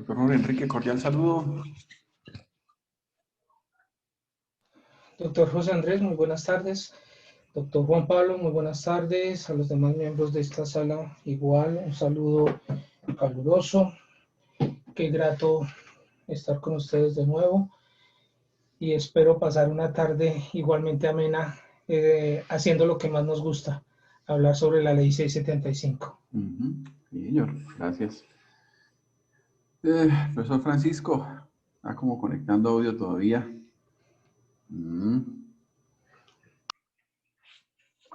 Doctor Jorge Enrique, cordial saludo. Doctor José Andrés, muy buenas tardes. Doctor Juan Pablo, muy buenas tardes. A los demás miembros de esta sala, igual, un saludo caluroso. Qué grato estar con ustedes de nuevo y espero pasar una tarde igualmente amena haciendo lo que más nos gusta, hablar sobre la ley 675. Sí, señor, gracias. Profesor Francisco, está como conectando audio todavía.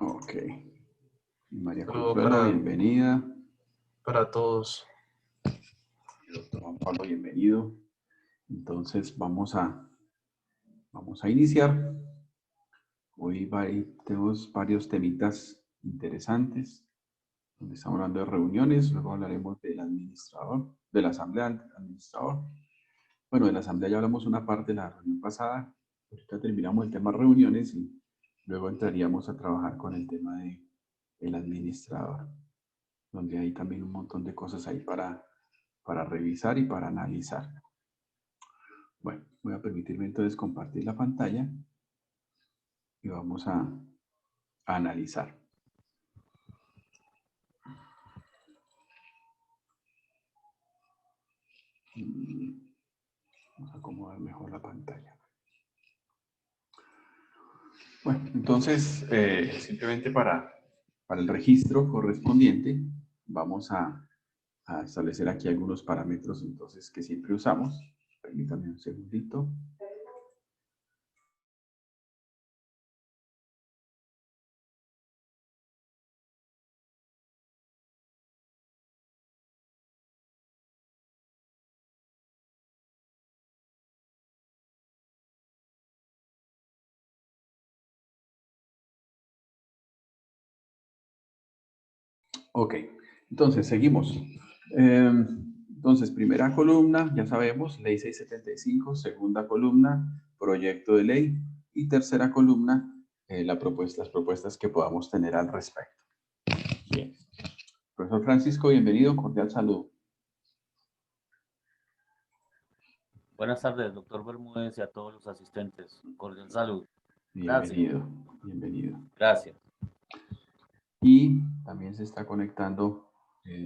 Ok. María Consuelo, bienvenida. Para todos. Doctor Juan Pablo, bienvenido. Entonces vamos a iniciar. Hoy tenemos varios temitas interesantes, donde estamos hablando de reuniones, luego hablaremos del administrador, de la asamblea del administrador. Bueno, de la asamblea ya hablamos una parte de la reunión pasada, ahorita terminamos el tema reuniones y luego entraríamos a trabajar con el tema del administrador, donde hay también un montón de cosas ahí para revisar y para analizar. Bueno, voy a permitirme entonces compartir la pantalla y vamos a analizar. Vamos a acomodar mejor la pantalla. Bueno, entonces, simplemente para el registro correspondiente, vamos a establecer aquí algunos parámetros entonces que siempre usamos. Permítanme un segundito. Ok, entonces seguimos. Entonces, primera columna, ya sabemos, ley 675, segunda columna, proyecto de ley, y tercera columna, las propuestas que podamos tener al respecto. Bien. Profesor Francisco, bienvenido, cordial saludo. Buenas tardes, doctor Bermúdez, y a todos los asistentes. Cordial salud. Bienvenido, bienvenido. Gracias. Y también se está conectando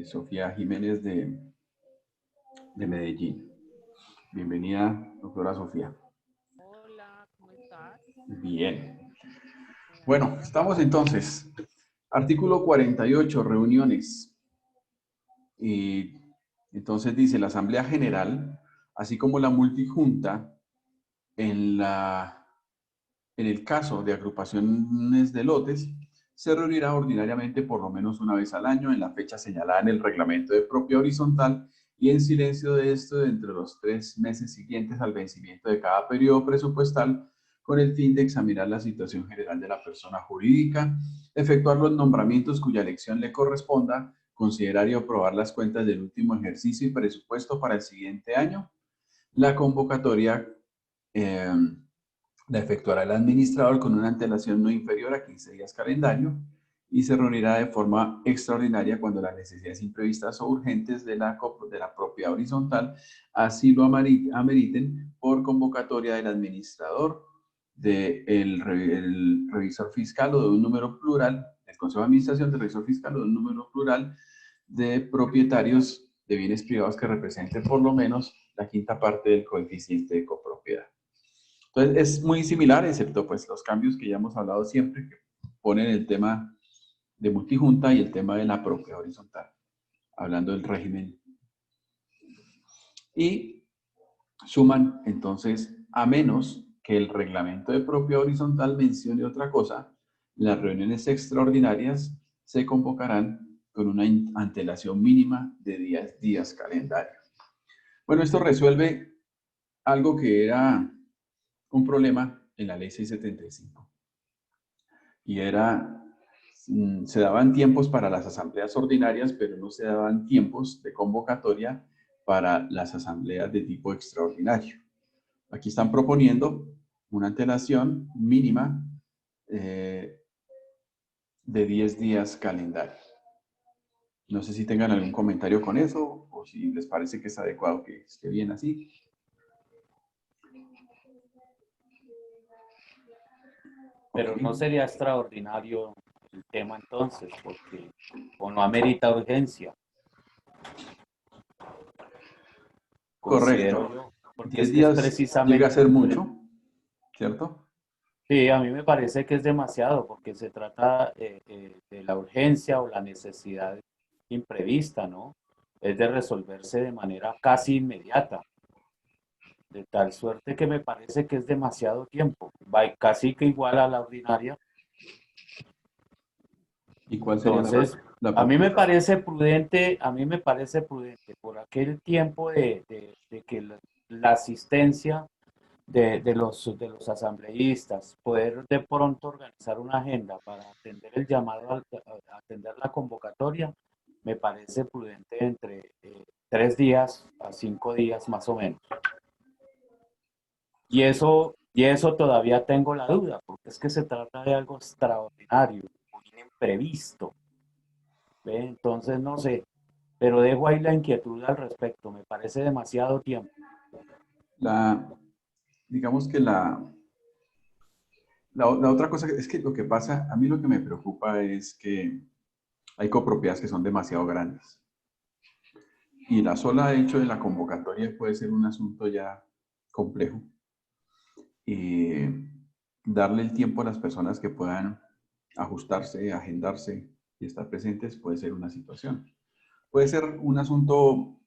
Sofía Jiménez de Medellín. Bienvenida, doctora Sofía. Hola, ¿cómo estás? Bien. Bueno, estamos entonces. Artículo 48, reuniones. Y entonces dice, la Asamblea General, así como la multijunta, en el caso de agrupaciones de lotes, se reunirá ordinariamente por lo menos una vez al año en la fecha señalada en el reglamento de propia horizontal y en silencio de esto entre los 3 meses siguientes al vencimiento de cada periodo presupuestal con el fin de examinar la situación general de la persona jurídica, efectuar los nombramientos cuya elección le corresponda, considerar y aprobar las cuentas del último ejercicio y presupuesto para el siguiente año. La convocatoria la efectuará el administrador con una antelación no inferior a 15 días calendario y se reunirá de forma extraordinaria cuando las necesidades imprevistas o urgentes de la propiedad horizontal así lo ameriten por convocatoria del administrador, del revisor fiscal o de un número plural, el Consejo de Administración del revisor fiscal o de un número plural de propietarios de bienes privados que representen por lo menos la quinta parte del coeficiente de copropiedad. Entonces es muy similar, excepto pues los cambios que ya hemos hablado siempre, que ponen el tema de multijunta y el tema de la propiedad horizontal, hablando del régimen. Y suman entonces, a menos que el reglamento de propiedad horizontal mencione otra cosa, las reuniones extraordinarias se convocarán con una antelación mínima de 10 días calendario. Bueno, esto resuelve algo que era un problema en la ley 675. Y era, se daban tiempos para las asambleas ordinarias, pero no se daban tiempos de convocatoria para las asambleas de tipo extraordinario. Aquí están proponiendo una antelación mínima de 10 días calendario. No sé si tengan algún comentario con eso o si les parece que es adecuado que esté bien así. Pero Ok. no sería extraordinario el tema entonces, porque o no amerita urgencia, considero Correcto. yo, porque 10 es que es días llega a precisamente, ser mucho, ¿cierto? sí, a mí me parece que es demasiado, porque se trata de la urgencia o la necesidad imprevista, ¿no? Es de resolverse de manera casi inmediata, de tal suerte que me parece que es demasiado tiempo, va casi que igual a la ordinaria. ¿Y cuál sería Entonces, la a propuesta? mí me parece prudente por aquel tiempo de que la asistencia de los asambleístas, poder de pronto organizar una agenda para atender el llamado, a atender la convocatoria, me parece prudente entre 3 días a 5 días más o menos. Y eso todavía tengo la duda, porque es que se trata de algo extraordinario, un imprevisto. ¿Ve? Entonces, no sé, pero dejo ahí la inquietud al respecto, me parece demasiado tiempo. Digamos que la otra cosa es que lo que pasa, a mí lo que me preocupa es que hay copropiedades que son demasiado grandes. Y la sola hecho de la convocatoria puede ser un asunto ya complejo. Y darle el tiempo a las personas que puedan ajustarse, agendarse y estar presentes puede ser una situación. Puede ser un asunto,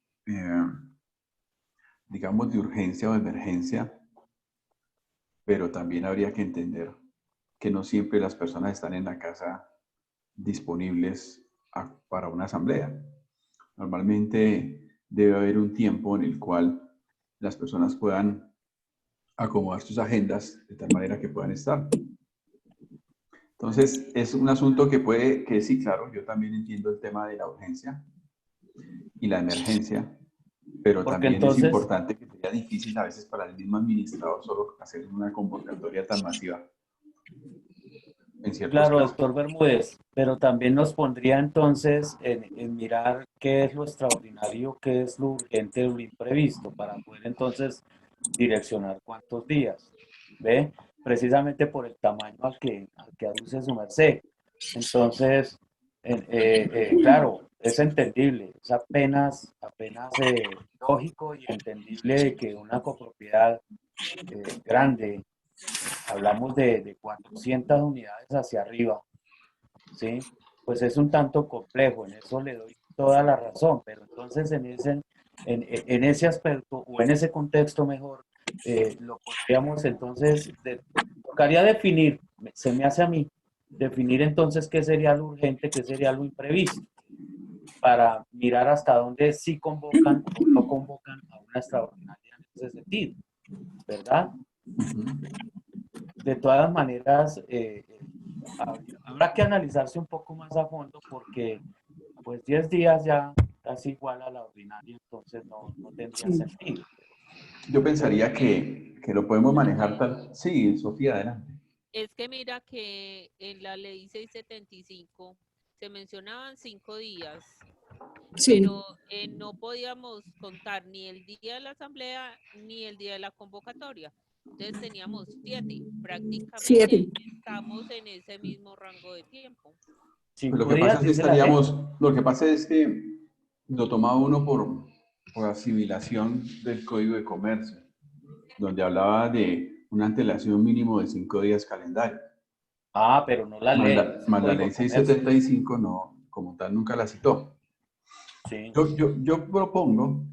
digamos, de urgencia o emergencia, pero también habría que entender que no siempre las personas están en la casa disponibles para una asamblea. Normalmente debe haber un tiempo en el cual las personas puedan acomodar sus agendas de tal manera que puedan estar. Entonces, es un asunto que sí, claro, yo también entiendo el tema de la urgencia y la emergencia, pero Porque también es entonces, importante que sería difícil a veces para el mismo administrador solo hacer una convocatoria tan masiva en ciertos claro, casos. doctor Bermúdez, pero también nos pondría entonces en mirar qué es lo extraordinario, qué es lo urgente, lo imprevisto, para poder entonces direccionar cuántos días, ¿ve? Precisamente por el tamaño al que aduce su merced. Entonces, claro, es entendible, es apenas lógico y entendible de que una copropiedad grande, hablamos de 400 unidades hacia arriba, ¿sí? Pues es un tanto complejo, en eso le doy toda la razón, pero entonces en ese aspecto o en ese contexto mejor, lo podríamos entonces, tocaría definir, se me hace a mí, definir entonces qué sería lo urgente, qué sería lo imprevisto, para mirar hasta dónde sí convocan o no convocan a una extraordinaria en ese sentido, ¿verdad? De todas maneras, habrá que analizarse un poco más a fondo porque pues 10 días ya casi igual a la ordinaria, entonces no tendría Sí. sentido. Yo Doctor pensaría que lo podemos manejar Bermúdez, tal. Sí, Sofía, adelante. es que mira que en la ley 675 se mencionaban 5 días, Sí, pero no podíamos contar ni el día de la asamblea ni el día de la convocatoria. Entonces teníamos 7. Prácticamente 7. estamos en ese mismo rango de tiempo. Pues lo Cinco que pasa días, es que dice la ley. lo que pasa es que lo tomaba uno por asimilación del Código de Comercio, donde hablaba de una antelación mínimo de 5 días calendario. Ah, pero no la ley, es el Más la Código ley de Comercio. 675 no, como tal, nunca la citó. Sí, Yo propongo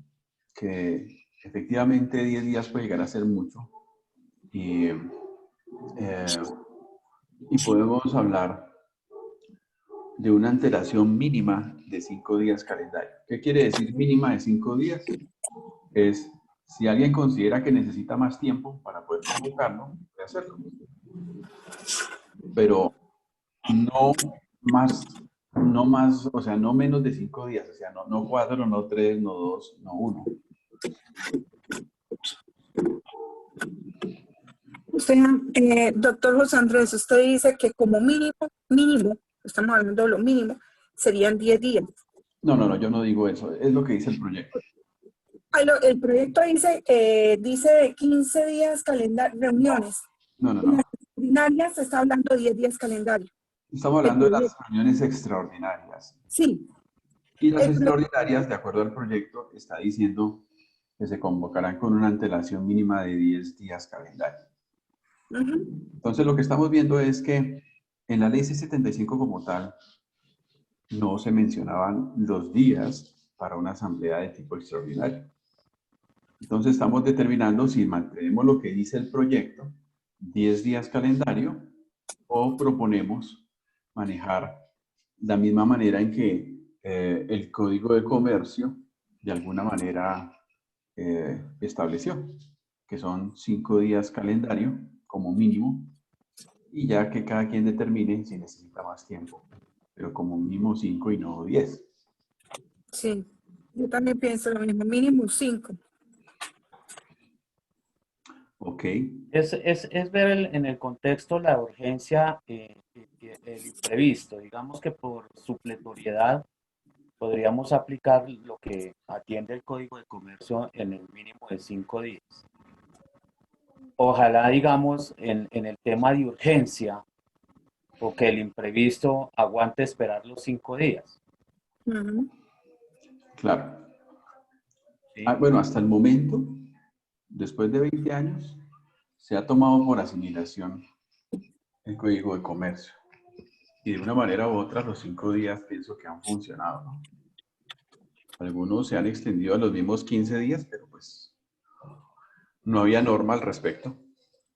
que efectivamente 10 días puede llegar a ser mucho y, y podemos hablar de una antelación mínima de 5 días calendario. ¿Qué quiere decir mínima de 5 días? Es si alguien considera que necesita más tiempo para poder convocarlo, puede hacerlo. Pero no más, no más, o sea, no menos de 5 días, o sea, no 4, no 3, no 2, no 1. Usted, doctor José Andrés, usted dice que como mínimo, estamos hablando de lo mínimo, serían 10 días. No, no, no, yo no digo eso. Es lo que dice el proyecto. El proyecto dice 15 días reuniones. No, no, En las no. ordinarias se está hablando de 10 días calendario. Estamos El hablando de las proyecto, reuniones extraordinarias. sí. Y las El pro- extraordinarias, de acuerdo al proyecto, está diciendo que se convocarán con una antelación mínima de 10 días calendario. Ujú. Entonces, lo que estamos viendo es que en la ley C-75 como tal, no se mencionaban los días para una asamblea de tipo extraordinario. Entonces, estamos determinando si mantenemos lo que dice el proyecto, 10 días calendario, o proponemos manejar la misma manera en que el Código de Comercio de alguna manera estableció, que son 5 días calendario como mínimo, y ya que cada quien determine si necesita más tiempo, pero como mínimo 5 y no 10. Sí, yo también pienso lo mismo, mínimo 5. Ok, Es ver en el contexto la urgencia, el imprevisto. Digamos que por supletoriedad podríamos aplicar lo que atiende el Código de Comercio en el mínimo de 5 días. Ojalá, digamos, en el tema de urgencia o que el imprevisto aguante esperar los 5 días. claro. ¿Sí? Bueno, hasta el momento, después de 20 años, se ha tomado por asimilación el Código de Comercio. Y de una manera u otra, los 5 días pienso que han funcionado, ¿no? Algunos se han extendido a los mismos 15 días, pero pues no había norma al respecto.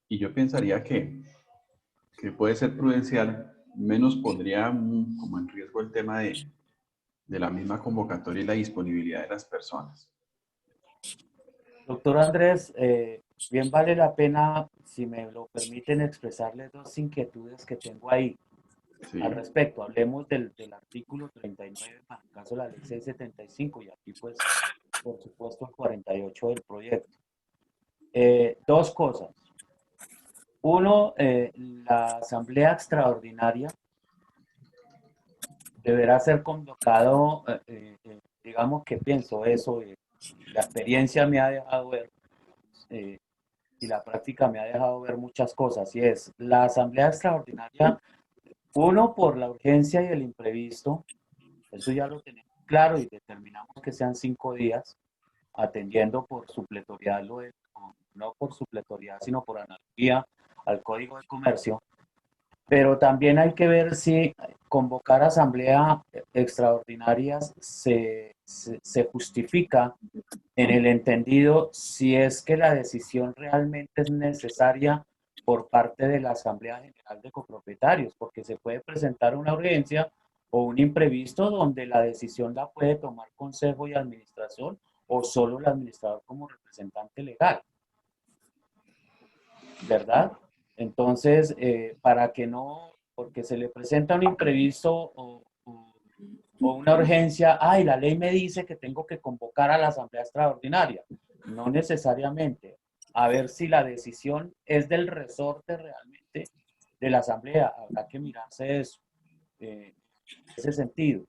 Y yo pensaría que puede ser prudencial, menos pondría como en riesgo el tema de la misma convocatoria y la disponibilidad de las personas. Doctor Andrés, bien vale la pena, si me lo permiten, expresarles dos inquietudes que tengo ahí Sí, al respecto. Hablemos del artículo 39, para el caso de la ley 675, y aquí pues, por supuesto, el 48 del proyecto. Dos cosas. Uno, la asamblea extraordinaria deberá ser convocado, digamos que pienso eso, la experiencia me ha dejado ver, eh, y la práctica me ha dejado ver muchas cosas, y es la asamblea extraordinaria, uno, por la urgencia y el imprevisto, eso ya lo tenemos claro y determinamos que sean 5 días, atendiendo por supletoriedad, no por supletoriedad, sino por analogía al Código de Comercio. Pero también hay que ver si convocar asambleas extraordinarias se justifica en el entendido si es que la decisión realmente es necesaria por parte de la Asamblea General de Copropietarios, porque se puede presentar una urgencia o un imprevisto donde la decisión la puede tomar consejo y administración o solo el administrador como representante legal, ¿verdad? Entonces, para que no, porque se le presenta un imprevisto o una urgencia, ay, la ley me dice que tengo que convocar a la asamblea extraordinaria. No necesariamente. A ver si la decisión es del resorte realmente de la asamblea. Habrá que mirarse eso, en ese sentido.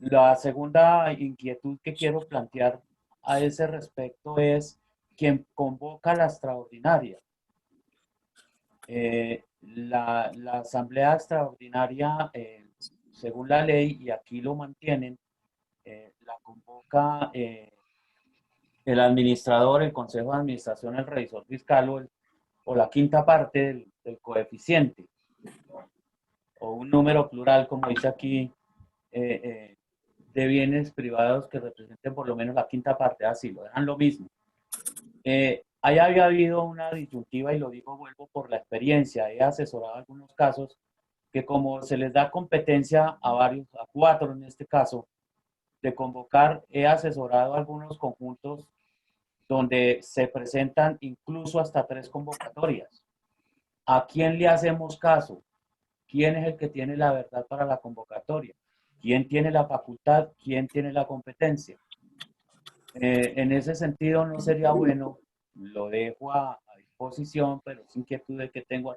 La segunda inquietud que quiero plantear a ese respecto es quién convoca a la extraordinaria. La asamblea extraordinaria, según la ley, y aquí lo mantienen, la convoca el administrador, el consejo de administración, el revisor fiscal o la quinta parte del coeficiente, o un número plural, como dice aquí, eh, eh, de bienes privados que representen por lo menos la quinta parte, así lo dejan lo mismo. Ahí había habido una disyuntiva, y lo digo, vuelvo por la experiencia, he asesorado algunos casos que como se les da competencia a varios, a 4 en este caso, de convocar, he asesorado algunos conjuntos donde se presentan incluso hasta 3 convocatorias. ¿A quién le hacemos caso? ¿Quién es el que tiene la verdad para la convocatoria? ¿Quién tiene la facultad? ¿Quién tiene la competencia? En ese sentido, no sería bueno, lo dejo a disposición, pero es inquietudes que tengo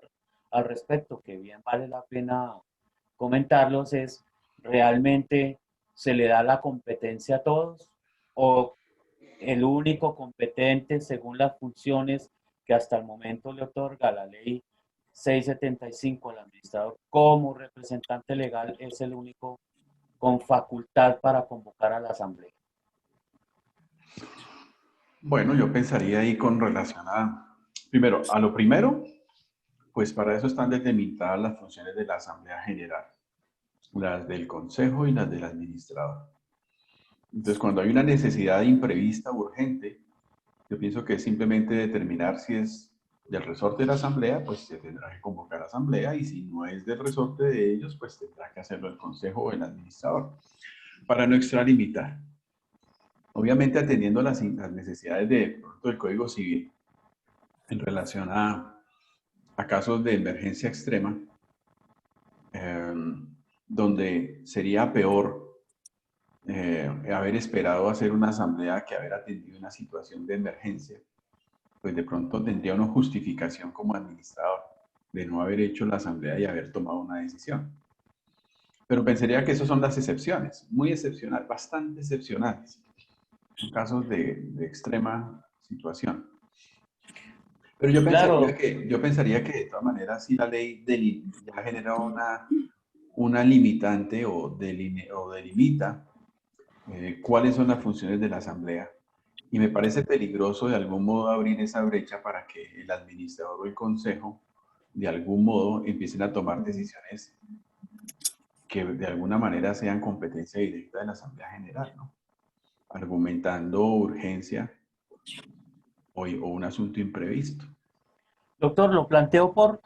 al respecto, que bien vale la pena comentarlos, es realmente se le da la competencia a todos, o el único competente según las funciones que hasta el momento le otorga la ley 675 al administrador como representante legal es el único con facultad para convocar a la asamblea. Bueno, yo pensaría ahí con relación a, primero, a lo primero, pues para eso están delimitadas las funciones de la Asamblea General, las del Consejo y las del Administrador. Entonces, cuando hay una necesidad imprevista, urgente, yo pienso que es simplemente determinar si es del resorte de la Asamblea, pues se tendrá que convocar a Asamblea, y si no es del resorte de ellos, pues tendrá que hacerlo el Consejo o el Administrador, para no extralimitar. Obviamente atendiendo las necesidades del Código Civil en relación a casos de emergencia extrema, donde sería peor haber esperado hacer una asamblea que haber atendido una situación de emergencia, pues de pronto tendría una justificación como administrador de no haber hecho la asamblea y haber tomado una decisión. Pero pensaría que esas son las excepciones, muy excepcionales, bastante excepcionales, en casos de extrema situación. Pero yo pensaría que de todas maneras, si la ley ya genera una limitante o delimita cuáles son las funciones de la Asamblea, y me parece peligroso de algún modo abrir esa brecha para que el administrador o el Consejo de algún modo empiecen a tomar decisiones que de alguna manera sean competencia directa de la Asamblea General, ¿no? Argumentando urgencia o un asunto imprevisto. Doctor, lo planteo por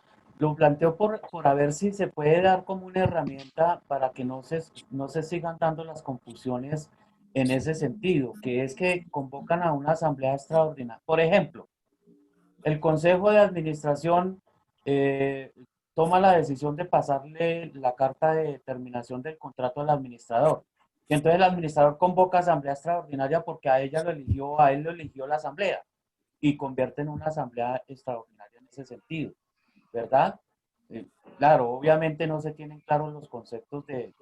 a ver si se puede dar como una herramienta para que no se sigan dando las confusiones en ese sentido, que es que convocan a una asamblea extraordinaria. Por ejemplo, el Consejo de Administración toma la decisión de pasarle la carta de terminación del contrato al administrador. Y entonces el administrador convoca asamblea extraordinaria porque a él lo eligió la asamblea, y convierte en una asamblea extraordinaria en ese sentido, ¿verdad? Claro, obviamente no se tienen claros los conceptos de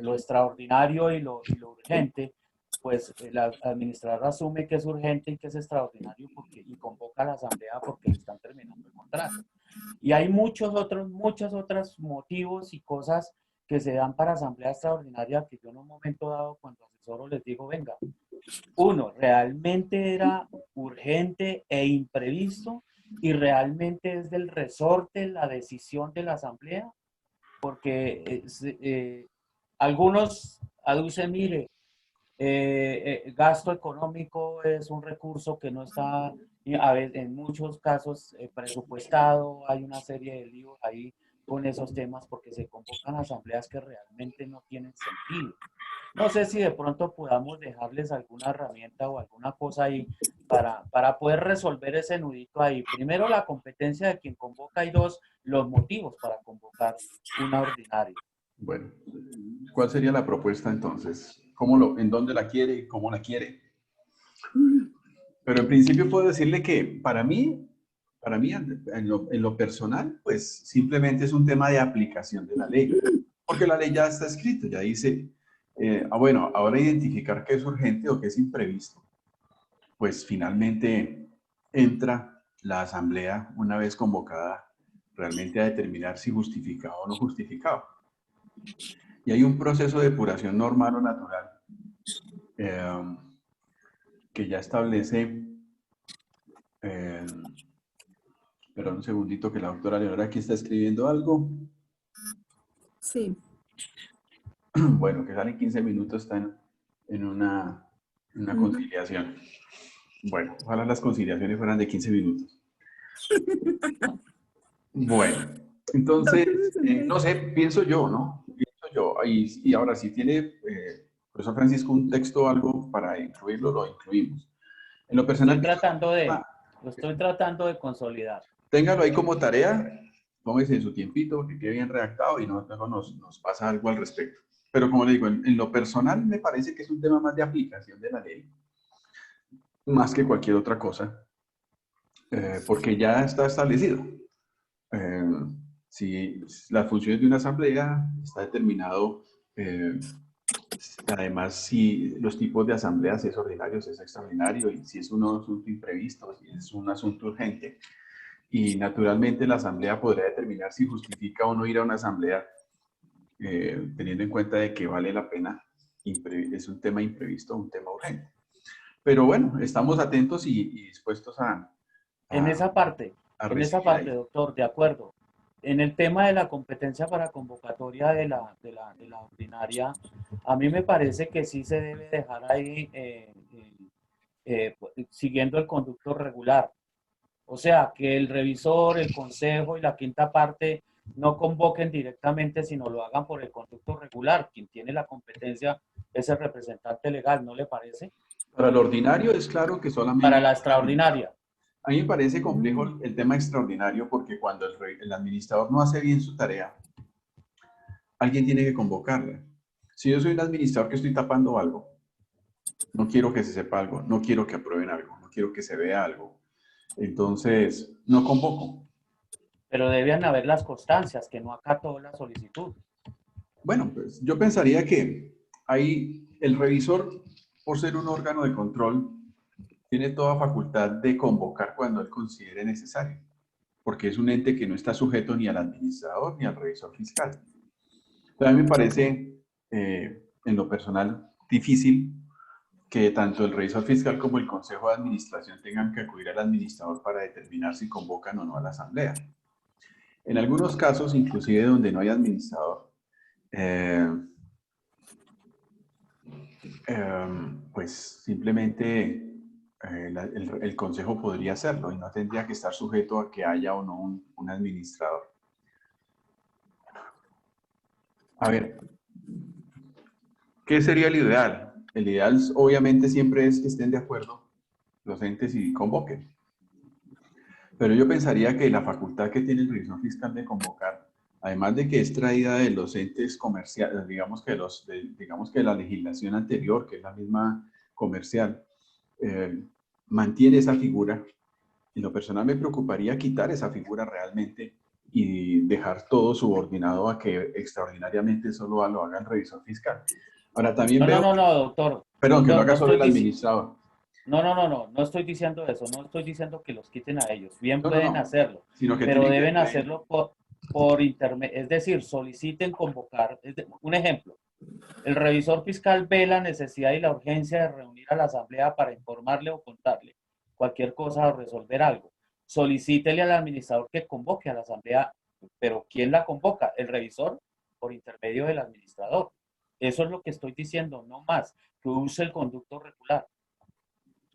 lo extraordinario y lo urgente, pues el administrador asume que es urgente y que es extraordinario y convoca a la asamblea porque le están terminando el contrato. Y hay muchos otros motivos y cosas que se dan para asamblea extraordinaria que yo en un momento dado, cuando asesoro, les digo, venga, uno, realmente era urgente e imprevisto y realmente es del resorte la decisión de la asamblea, porque algunos aducen, mire, gasto económico es un recurso que no está, a veces, en muchos casos, presupuestado. Hay una serie de líos ahí con esos temas porque se convocan asambleas que realmente no tienen sentido. No sé si de pronto podamos dejarles alguna herramienta o alguna cosa ahí para poder resolver ese nudito ahí. Primero, la competencia de quien convoca, y dos, los motivos para convocar una ordinaria. Bueno, ¿cuál sería la propuesta entonces? ¿En dónde la quiere y cómo la quiere? Pero en principio puedo decirle que para mí en lo personal, pues simplemente es un tema de aplicación de la ley. Porque la ley ya está escrita, ya dice, bueno, ahora identificar qué es urgente o qué es imprevisto. Pues finalmente entra la asamblea una vez convocada realmente a determinar si justificado o no justificado. Y hay un proceso de depuración normal o natural que ya establece, perdón un segundito que la doctora Leonora aquí está escribiendo algo. Sí. Bueno, que sale en 15 minutos, está en una conciliación. Bueno, ojalá las conciliaciones fueran de 15 minutos. Bueno, entonces, no sé, pienso yo, ¿no? Pienso yo. Y ahora, si tiene, profesor Francisco, un texto o algo para incluirlo, lo incluimos. En lo personal, Lo estoy tratando de consolidar. Téngalo ahí como tarea, póngase en su tiempito, que quede bien redactado y luego nos pasa algo al respecto. Pero como le digo, en lo personal me parece que es un tema más de aplicación de la ley, más que cualquier otra cosa, porque ya está establecido. Si las funciones de una asamblea está determinado Además, si los tipos de asambleas es ordinario, si es extraordinario, y si es un asunto imprevisto, si es un asunto urgente. Y naturalmente la asamblea podrá determinar si justifica o no ir a una asamblea, teniendo en cuenta de que vale la pena, es un tema imprevisto, un tema urgente. Pero bueno, estamos atentos y dispuestos En esa parte, recibir ahí. doctor, de acuerdo. En el tema de la competencia para convocatoria de la ordinaria, a mí me parece que sí se debe dejar ahí siguiendo el conducto regular. O sea, que el revisor, el consejo y la quinta parte no convoquen directamente, sino lo hagan por el conducto regular. Quien tiene la competencia es el representante legal, ¿no le parece? Para lo ordinario es claro que solamente... Para la extraordinaria. A mí me parece complejo el tema extraordinario porque cuando el administrador no hace bien su tarea, alguien tiene que convocarla. Si yo soy un administrador que estoy tapando algo, no quiero que se sepa algo, no quiero que aprueben algo, no quiero que se vea algo, entonces no convoco. Pero debían haber las constancias, que no acató la solicitud. Bueno, pues yo pensaría que ahí el revisor, por ser un órgano de control, tiene toda facultad de convocar cuando él considere necesario, porque es un ente que no está sujeto ni al administrador ni al revisor fiscal. Entonces, a mí me parece, en lo personal, difícil que tanto el revisor fiscal como el consejo de administración tengan que acudir al administrador para determinar si convocan o no a la asamblea. En algunos casos, inclusive donde no hay administrador, pues simplemente el consejo podría hacerlo y no tendría que estar sujeto a que haya o no un administrador. A ver, ¿qué sería el ideal? El ideal obviamente siempre es que estén de acuerdo los entes y convoquen. Pero yo pensaría que la facultad que tiene el revisor fiscal de convocar, además de que es traída de los entes comerciales, digamos que la legislación anterior, que es la misma comercial, mantiene esa figura. En lo personal me preocuparía quitar esa figura realmente y dejar todo subordinado a que extraordinariamente solo lo haga el revisor fiscal. Ahora también veo... No, doctor. Perdón, Doctor, que lo haga no solo el estoy administrador. no estoy diciendo eso, no estoy diciendo que los quiten a ellos, bien pueden No, hacerlo, sino que pero tienen deben que... hacerlo por intermedio, es decir, soliciten convocar, un ejemplo, el revisor fiscal ve la necesidad y la urgencia de reunir a la asamblea para informarle o contarle cualquier cosa o resolver algo. Solicítele al administrador que convoque a la asamblea, pero ¿quién la convoca? El revisor por intermedio del administrador. Eso es lo que estoy diciendo, no más, que use el conducto regular.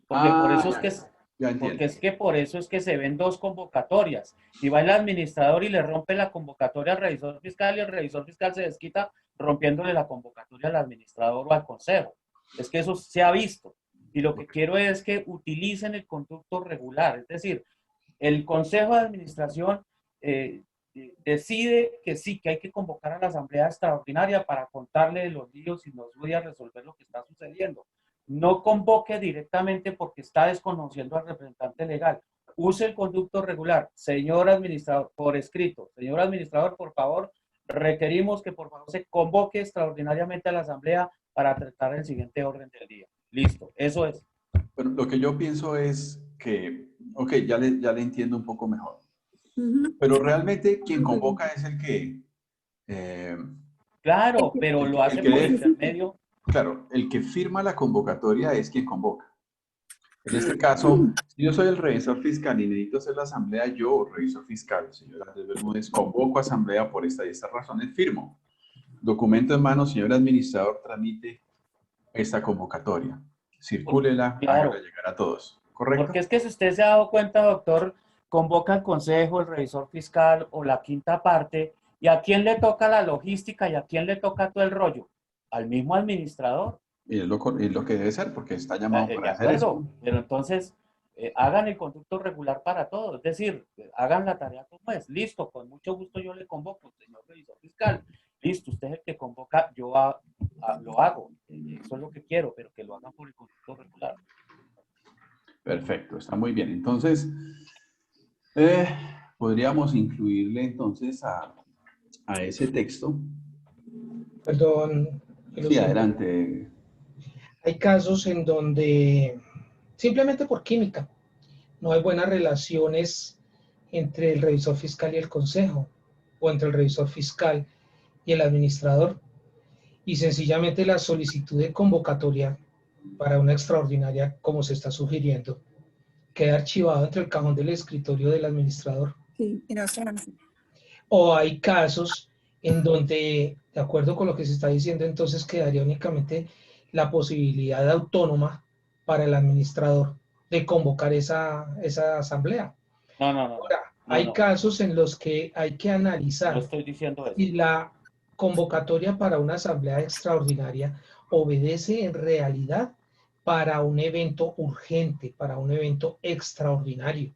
Porque por eso es que ya entiendo. porque es que por eso es que se ven dos convocatorias. Y va el administrador y le rompe la convocatoria al revisor fiscal y el revisor fiscal se desquita rompiéndole la convocatoria al administrador o al consejo. Es que eso se ha visto. Y lo que quiero es que utilicen el conducto regular. Es decir, el consejo de administración decide que sí, que hay que convocar a la asamblea extraordinaria para contarle los líos y nos voy a resolver lo que está sucediendo. No convoque directamente porque está desconociendo al representante legal. Use el conducto regular. Señor administrador, por escrito. Señor administrador, por favor, requerimos que por favor se convoque extraordinariamente a la asamblea para tratar el siguiente orden del día. Listo, eso es. Pero lo que yo pienso es que, ok, ya le entiendo un poco mejor. Pero realmente quien convoca es el que... claro, pero lo hace por intermedio. Claro, el que firma la convocatoria es quien convoca. En este caso, si yo soy el revisor fiscal y necesito hacer la asamblea, yo, revisor fiscal, señor Andrés Bermúdez, convoco asamblea por esta y estas razones, firmo. Documento en mano, señor administrador, tramite esta convocatoria. Circúlela, claro, hágala llegar a todos. ¿Correcto? Porque es que si usted se ha dado cuenta, doctor, convoca al consejo, el revisor fiscal o la quinta parte, ¿y a quién le toca la logística y a quién le toca todo el rollo? Al mismo administrador. Y es lo que debe ser, porque está llamado para hacer eso. Pero entonces, hagan el conducto regular para todo, es decir, hagan la tarea como es. Listo, con mucho gusto yo le convoco, señor revisor fiscal. Listo, usted es el que convoca, yo lo hago. Eso es lo que quiero, pero que lo hagan por el conducto regular. Perfecto, está muy bien. Entonces, podríamos incluirle entonces a ese texto. Perdón, Lo Sí, siento. adelante. Hay casos en donde simplemente por química no hay buenas relaciones entre el revisor fiscal y el consejo, o entre el revisor fiscal y el administrador, y sencillamente la solicitud de convocatoria para una extraordinaria, como se está sugiriendo, queda archivado entre el cajón del escritorio del administrador. Sí, y no se hace. O hay casos en donde, de acuerdo con lo que se está diciendo, entonces quedaría únicamente la posibilidad autónoma para el administrador de convocar esa asamblea. No, no, no, no, Ahora, no, hay no, casos en los que hay que no analizar estoy diciendo eso. si la convocatoria para una asamblea extraordinaria obedece en realidad para un evento urgente, para un evento extraordinario.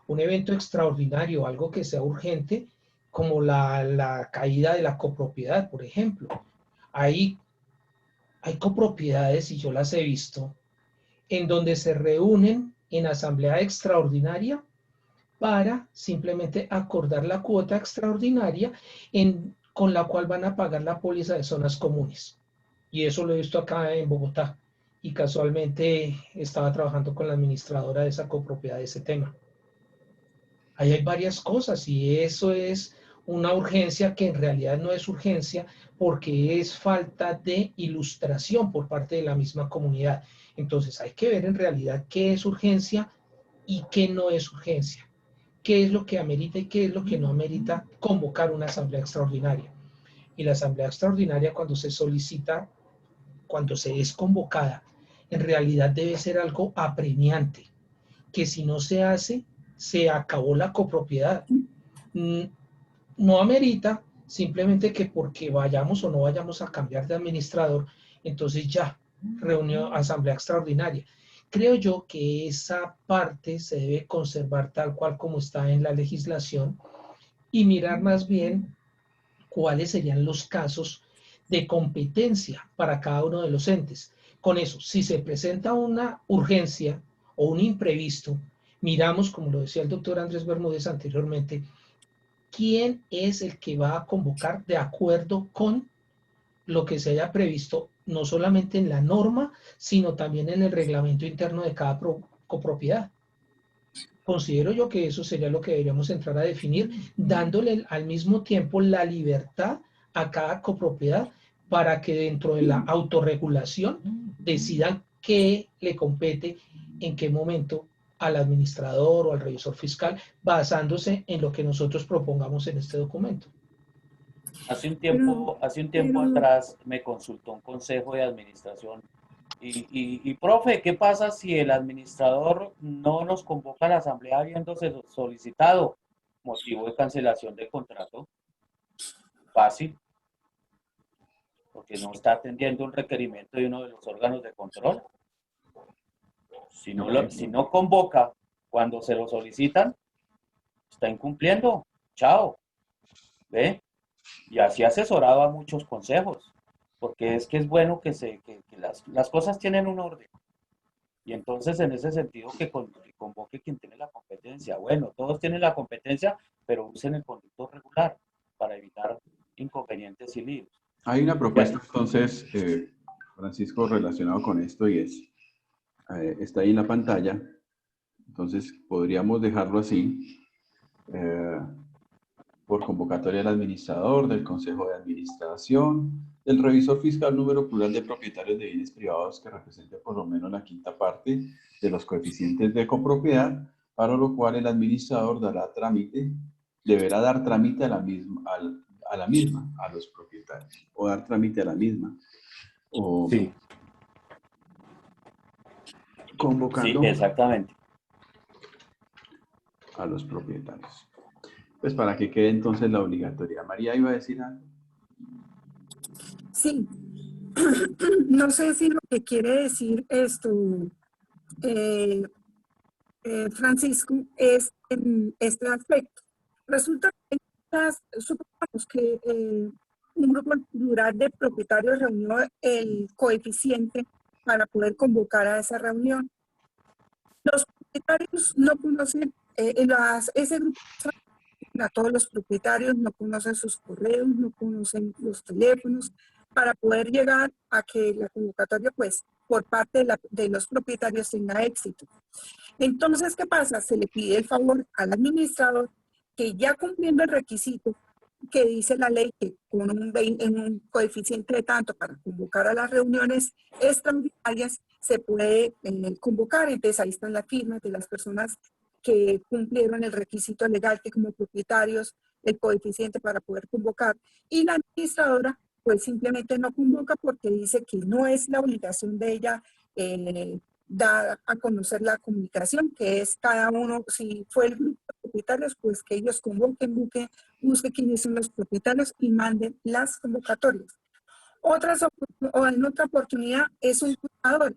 Un evento extraordinario, algo que sea urgente, como la caída de la copropiedad, por ejemplo. Hay, hay copropiedades, y yo las he visto, en donde se reúnen en asamblea extraordinaria para simplemente acordar la cuota extraordinaria con la cual van a pagar la póliza de zonas comunes. Y eso lo he visto acá en Bogotá. Y casualmente estaba trabajando con la administradora de esa copropiedad de ese tema. Ahí hay varias cosas y eso es una urgencia que en realidad no es urgencia porque es falta de ilustración por parte de la misma comunidad. Entonces hay que ver en realidad qué es urgencia y qué no es urgencia, qué es lo que amerita y qué es lo que no amerita convocar una asamblea extraordinaria. Y la asamblea extraordinaria cuando se solicita, cuando se es convocada, en realidad debe ser algo apremiante, que si no se hace, se acabó la copropiedad. No amerita simplemente que porque vayamos o no vayamos a cambiar de administrador, entonces ya, reunión, asamblea extraordinaria. Creo yo que esa parte se debe conservar tal cual como está en la legislación y mirar más bien cuáles serían los casos de competencia para cada uno de los entes. Con eso, si se presenta una urgencia o un imprevisto, miramos, como lo decía el doctor Andrés Bermúdez anteriormente, quién es el que va a convocar de acuerdo con lo que se haya previsto, no solamente en la norma, sino también en el reglamento interno de cada copropiedad. Considero yo que eso sería lo que deberíamos entrar a definir, dándole al mismo tiempo la libertad a cada copropiedad para que dentro de la autorregulación decidan qué le compete, en qué momento al administrador o al revisor fiscal, basándose en lo que nosotros propongamos en este documento. Hace un tiempo Pero, atrás me consultó un consejo de administración y, profe, ¿qué pasa si el administrador no nos convoca a la asamblea habiéndose solicitado motivo de cancelación de contrato? Fácil, porque no está atendiendo un requerimiento de uno de los órganos de control. Si no convoca cuando se lo solicitan, está incumpliendo. Chao. ¿Ve? Y así asesorado a muchos consejos, porque es que es bueno que las cosas tienen un orden. Y entonces en ese sentido que convoque quien tiene la competencia. Bueno, todos tienen la competencia, pero usen el conducto regular para evitar inconvenientes y líos. Hay una propuesta entonces, Francisco, relacionado con esto y está ahí en la pantalla. Entonces podríamos dejarlo así. Por convocatoria del administrador, del consejo de administración, del revisor fiscal número plural de propietarios de bienes privados que represente por lo menos la quinta parte de los coeficientes de copropiedad, para lo cual el administrador deberá dar trámite a la misma, a los propietarios, o dar trámite a la misma, o Sí, convocando sí, exactamente. a los propietarios. Pues para que quede entonces la obligatoriedad. María iba a decir algo. sí, no sé si lo que quiere decir esto, eh, Francisco, es en este aspecto. Resulta que supongamos que un grupo plural de propietarios reunió el coeficiente para poder convocar a esa reunión. Los propietarios no conocen, ese grupo a todos los propietarios, no conocen sus correos, no conocen los teléfonos, para poder llegar a que la convocatoria, pues, por parte de los propietarios tenga éxito. Entonces, ¿qué pasa? Se le pide el favor al administrador que ya cumpliendo el requisito que dice la ley que con en un coeficiente de tanto para convocar a las reuniones extraordinarias se puede convocar. Entonces ahí están las firmas de las personas que cumplieron el requisito legal, que como propietarios el coeficiente para poder convocar. Y la administradora pues simplemente no convoca porque dice que no es la obligación de ella dar a conocer la comunicación, que es cada uno, si fue el grupo de propietarios, pues que ellos convoquen, busquen quiénes son los propietarios y manden las convocatorias. O en otra oportunidad es un juzgador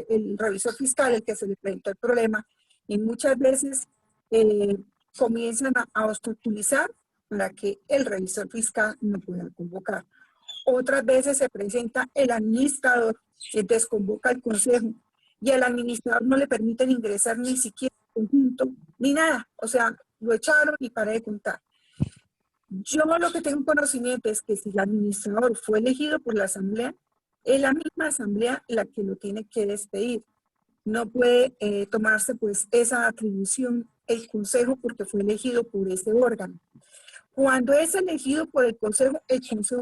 el revisor fiscal el que se le presentó el problema y muchas veces comienzan a obstaculizar para que el revisor fiscal no pueda convocar. Otras veces se presenta el administrador, entonces convoca al consejo y al administrador no le permiten ingresar ni siquiera conjunto ni nada, o sea, lo echaron y paré de contar. Yo lo que tengo conocimiento es que si el administrador fue elegido por la asamblea, es la misma asamblea la que lo tiene que despedir. No puede tomarse pues esa atribución el consejo porque fue elegido por ese órgano. Cuando es elegido por el consejo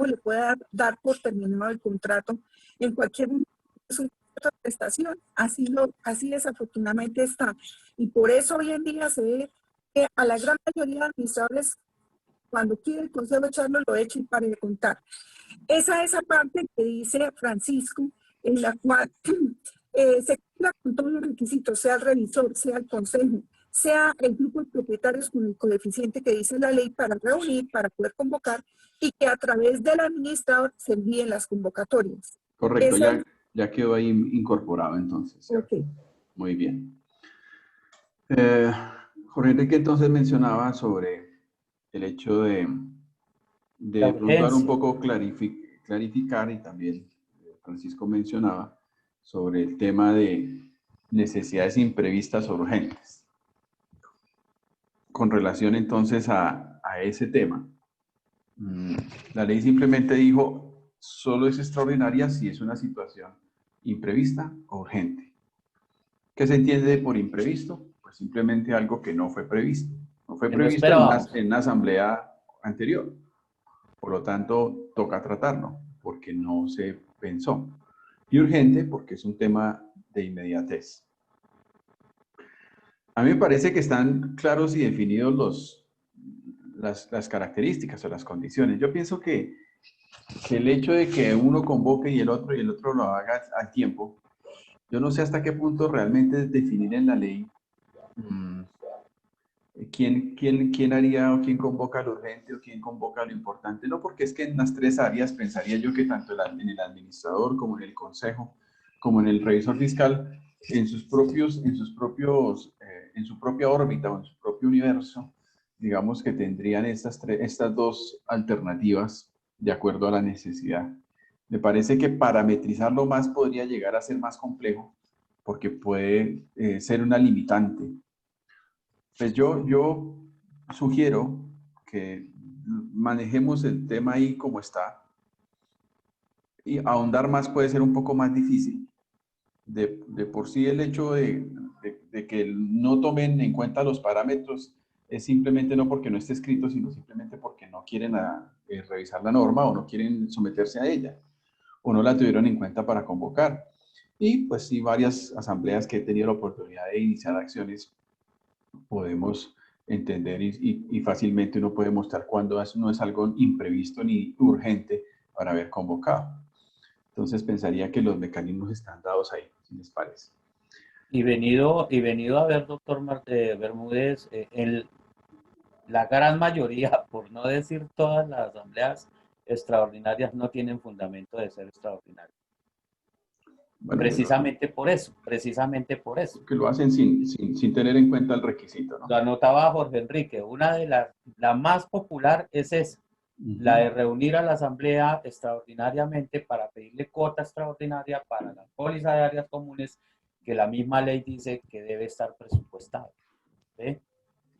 le puede dar por terminado el contrato en cualquier momento. Es un contrato de prestación, así desafortunadamente está. Y por eso hoy en día se ve que a la gran mayoría de administradores, cuando quiere el consejo echarlo, lo echa y pare de contar. Esa parte que dice Francisco, en la cual se cumpla con todos los requisitos, sea el revisor, sea el consejo, sea el grupo de propietarios con el coeficiente que dice la ley para reunir, para poder convocar y que a través del administrador se envíen las convocatorias. Correcto, ya quedó ahí incorporado entonces. Ok. Muy bien. Jorge Enrique entonces mencionaba sobre el hecho de preguntar un poco, clarificar, y también Francisco mencionaba sobre el tema de necesidades imprevistas o urgentes. Con relación entonces a ese tema, la ley simplemente dijo, solo es extraordinaria si es una situación imprevista o urgente. ¿Qué se entiende por imprevisto? Pues simplemente algo que no fue previsto. No fue previsto en una asamblea anterior. Por lo tanto, toca tratarlo, porque no se pensó. Y urgente, porque es un tema de inmediatez. A mí me parece que están claros y definidos las características o las condiciones. Yo pienso que el hecho de que uno convoque y el otro lo haga al tiempo, yo no sé hasta qué punto realmente definir en la ley quién haría o quién convoca lo urgente o quién convoca lo importante. No, porque es que en las tres áreas pensaría yo que tanto en el administrador como en el consejo, como en el revisor fiscal, en su propia órbita o en su propio universo, digamos que tendrían estas dos alternativas de acuerdo a la necesidad. Me parece que parametrizarlo más podría llegar a ser más complejo porque puede ser una limitante. Pues yo sugiero que manejemos el tema ahí como está y ahondar más puede ser un poco más difícil. De por sí el hecho de que no tomen en cuenta los parámetros es simplemente no porque no esté escrito, sino simplemente porque no quieren revisar la norma o no quieren someterse a ella o no la tuvieron en cuenta para convocar. Y pues sí, varias asambleas que he tenido la oportunidad de iniciar acciones podemos entender y fácilmente uno puede mostrar cuando no es algo imprevisto ni urgente para haber convocado. Entonces pensaría que los mecanismos están dados ahí, si les parece. Y venido a ver, doctor Bermúdez, la gran mayoría, por no decir todas las asambleas extraordinarias, no tienen fundamento de ser extraordinarias. Bueno, precisamente por eso. Que lo hacen sin tener en cuenta el requisito, ¿no? Lo anotaba Jorge Enrique. Una de la más popular es esa, la de reunir a la asamblea extraordinariamente para pedirle cuota extraordinaria para la póliza de áreas comunes que la misma ley dice que debe estar presupuestada. ¿Ve?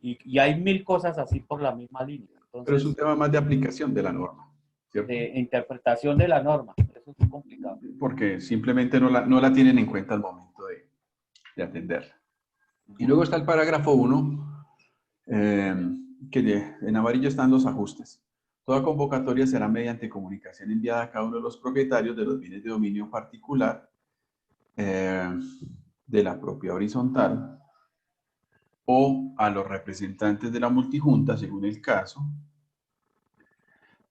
Y hay mil cosas así por la misma línea. Entonces, pero es un tema más de aplicación de la norma. ¿cierto? de interpretación de la norma. Eso es complicado. Porque simplemente no la tienen en cuenta al momento de atenderla. Y luego está el parágrafo 1, en amarillo están los ajustes. Toda convocatoria será mediante comunicación enviada a cada uno de los propietarios de los bienes de dominio particular de la propiedad horizontal o a los representantes de la multijunta, según el caso,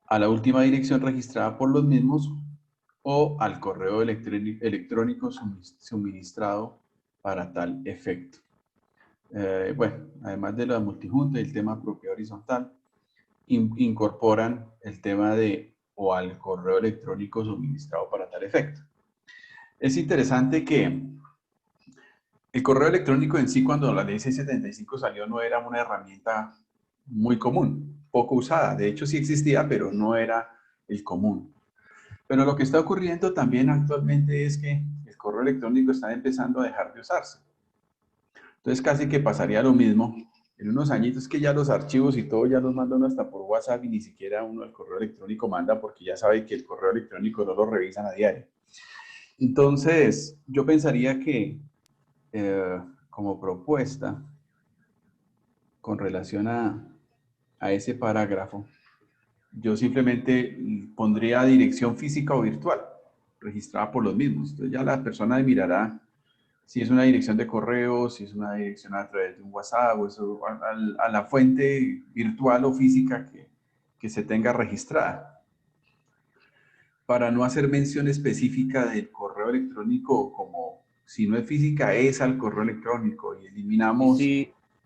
a la última dirección registrada por los mismos o al correo electrónico suministrado para tal efecto. Bueno, además de la multijunta y el tema propiedad horizontal, incorporan el tema de o al correo electrónico suministrado para tal efecto. Es interesante que el correo electrónico en sí, cuando la ley 675 salió, no era una herramienta muy común, poco usada. De hecho, sí existía, pero no era el común. Pero lo que está ocurriendo también actualmente es que el correo electrónico está empezando a dejar de usarse. Entonces, casi que pasaría lo mismo en unos añitos, que ya los archivos y todo ya los mandan hasta por WhatsApp y ni siquiera uno el correo electrónico manda, porque ya sabe que el correo electrónico no lo revisan a diario. Entonces, yo pensaría que como propuesta con relación a ese parágrafo, yo simplemente pondría dirección física o virtual, registrada por los mismos. Entonces ya la persona mirará si es una dirección de correo, si es una dirección a través de un WhatsApp, o eso, a la fuente virtual o física que se tenga registrada. Para no hacer mención específica del correo electrónico, como si no es física, es al correo electrónico, y eliminamos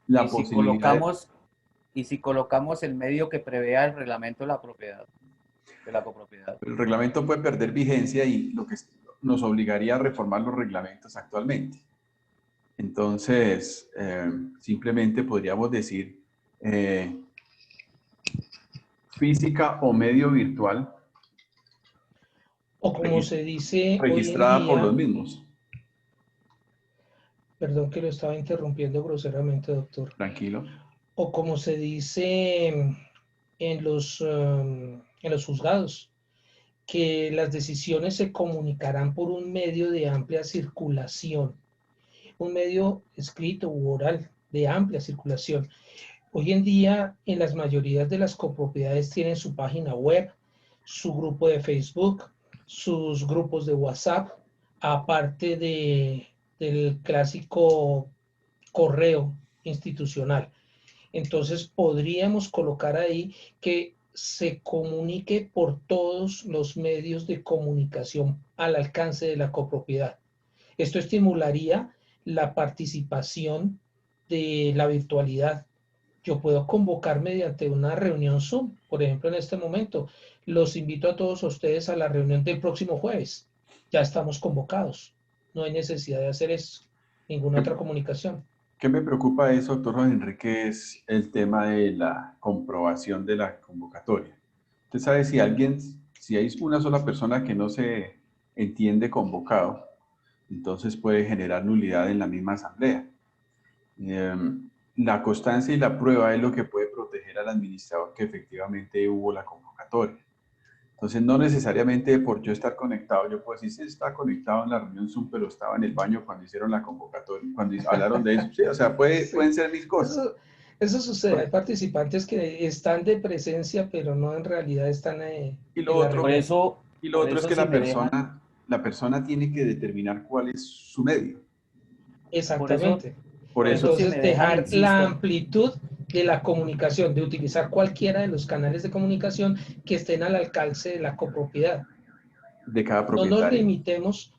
la posibilidad y si colocamos el medio que prevea el reglamento de la propiedad, de la copropiedad. El reglamento puede perder vigencia y lo que nos obligaría a reformar los reglamentos actualmente. Entonces, simplemente podríamos decir física o medio virtual, O como se dice registrada hoy en por los día, mismos. perdón que lo estaba interrumpiendo groseramente, doctor. Tranquilo. O como se dice en los juzgados, que las decisiones se comunicarán por un medio de amplia circulación, un medio escrito u oral de amplia circulación. Hoy en día, en las mayorías de las copropiedades tienen su página web, su grupo de Facebook, sus grupos de WhatsApp, aparte del clásico correo institucional. Entonces podríamos colocar ahí que se comunique por todos los medios de comunicación al alcance de la copropiedad. Esto estimularía la participación de la virtualidad. Yo puedo convocar mediante una reunión Zoom, por ejemplo, en este momento. Los invito a todos ustedes a la reunión del próximo jueves. Ya estamos convocados. No hay necesidad de hacer eso, ninguna otra comunicación. ¿Qué me preocupa de eso, doctor Enrique? Es el tema de la comprobación de la convocatoria. Usted sabe si hay una sola persona que no se entiende convocado, entonces puede generar nulidad en la misma asamblea. La constancia y la prueba es lo que puede proteger al administrador que efectivamente hubo la convocatoria. Entonces, no necesariamente por yo estar conectado, yo puedo decir, sí, está conectado en la reunión Zoom, pero estaba en el baño cuando hicieron la convocatoria, cuando hablaron de eso. Sí, o sea, pueden ser mil cosas. Eso sucede. Hay participantes que están de presencia, pero no en realidad están y lo otro es que si la persona tiene que determinar cuál es su medio. Exactamente. Por eso entonces, dejar la amplitud de la comunicación, de utilizar cualquiera de los canales de comunicación que estén al alcance de la copropiedad. De cada propietario.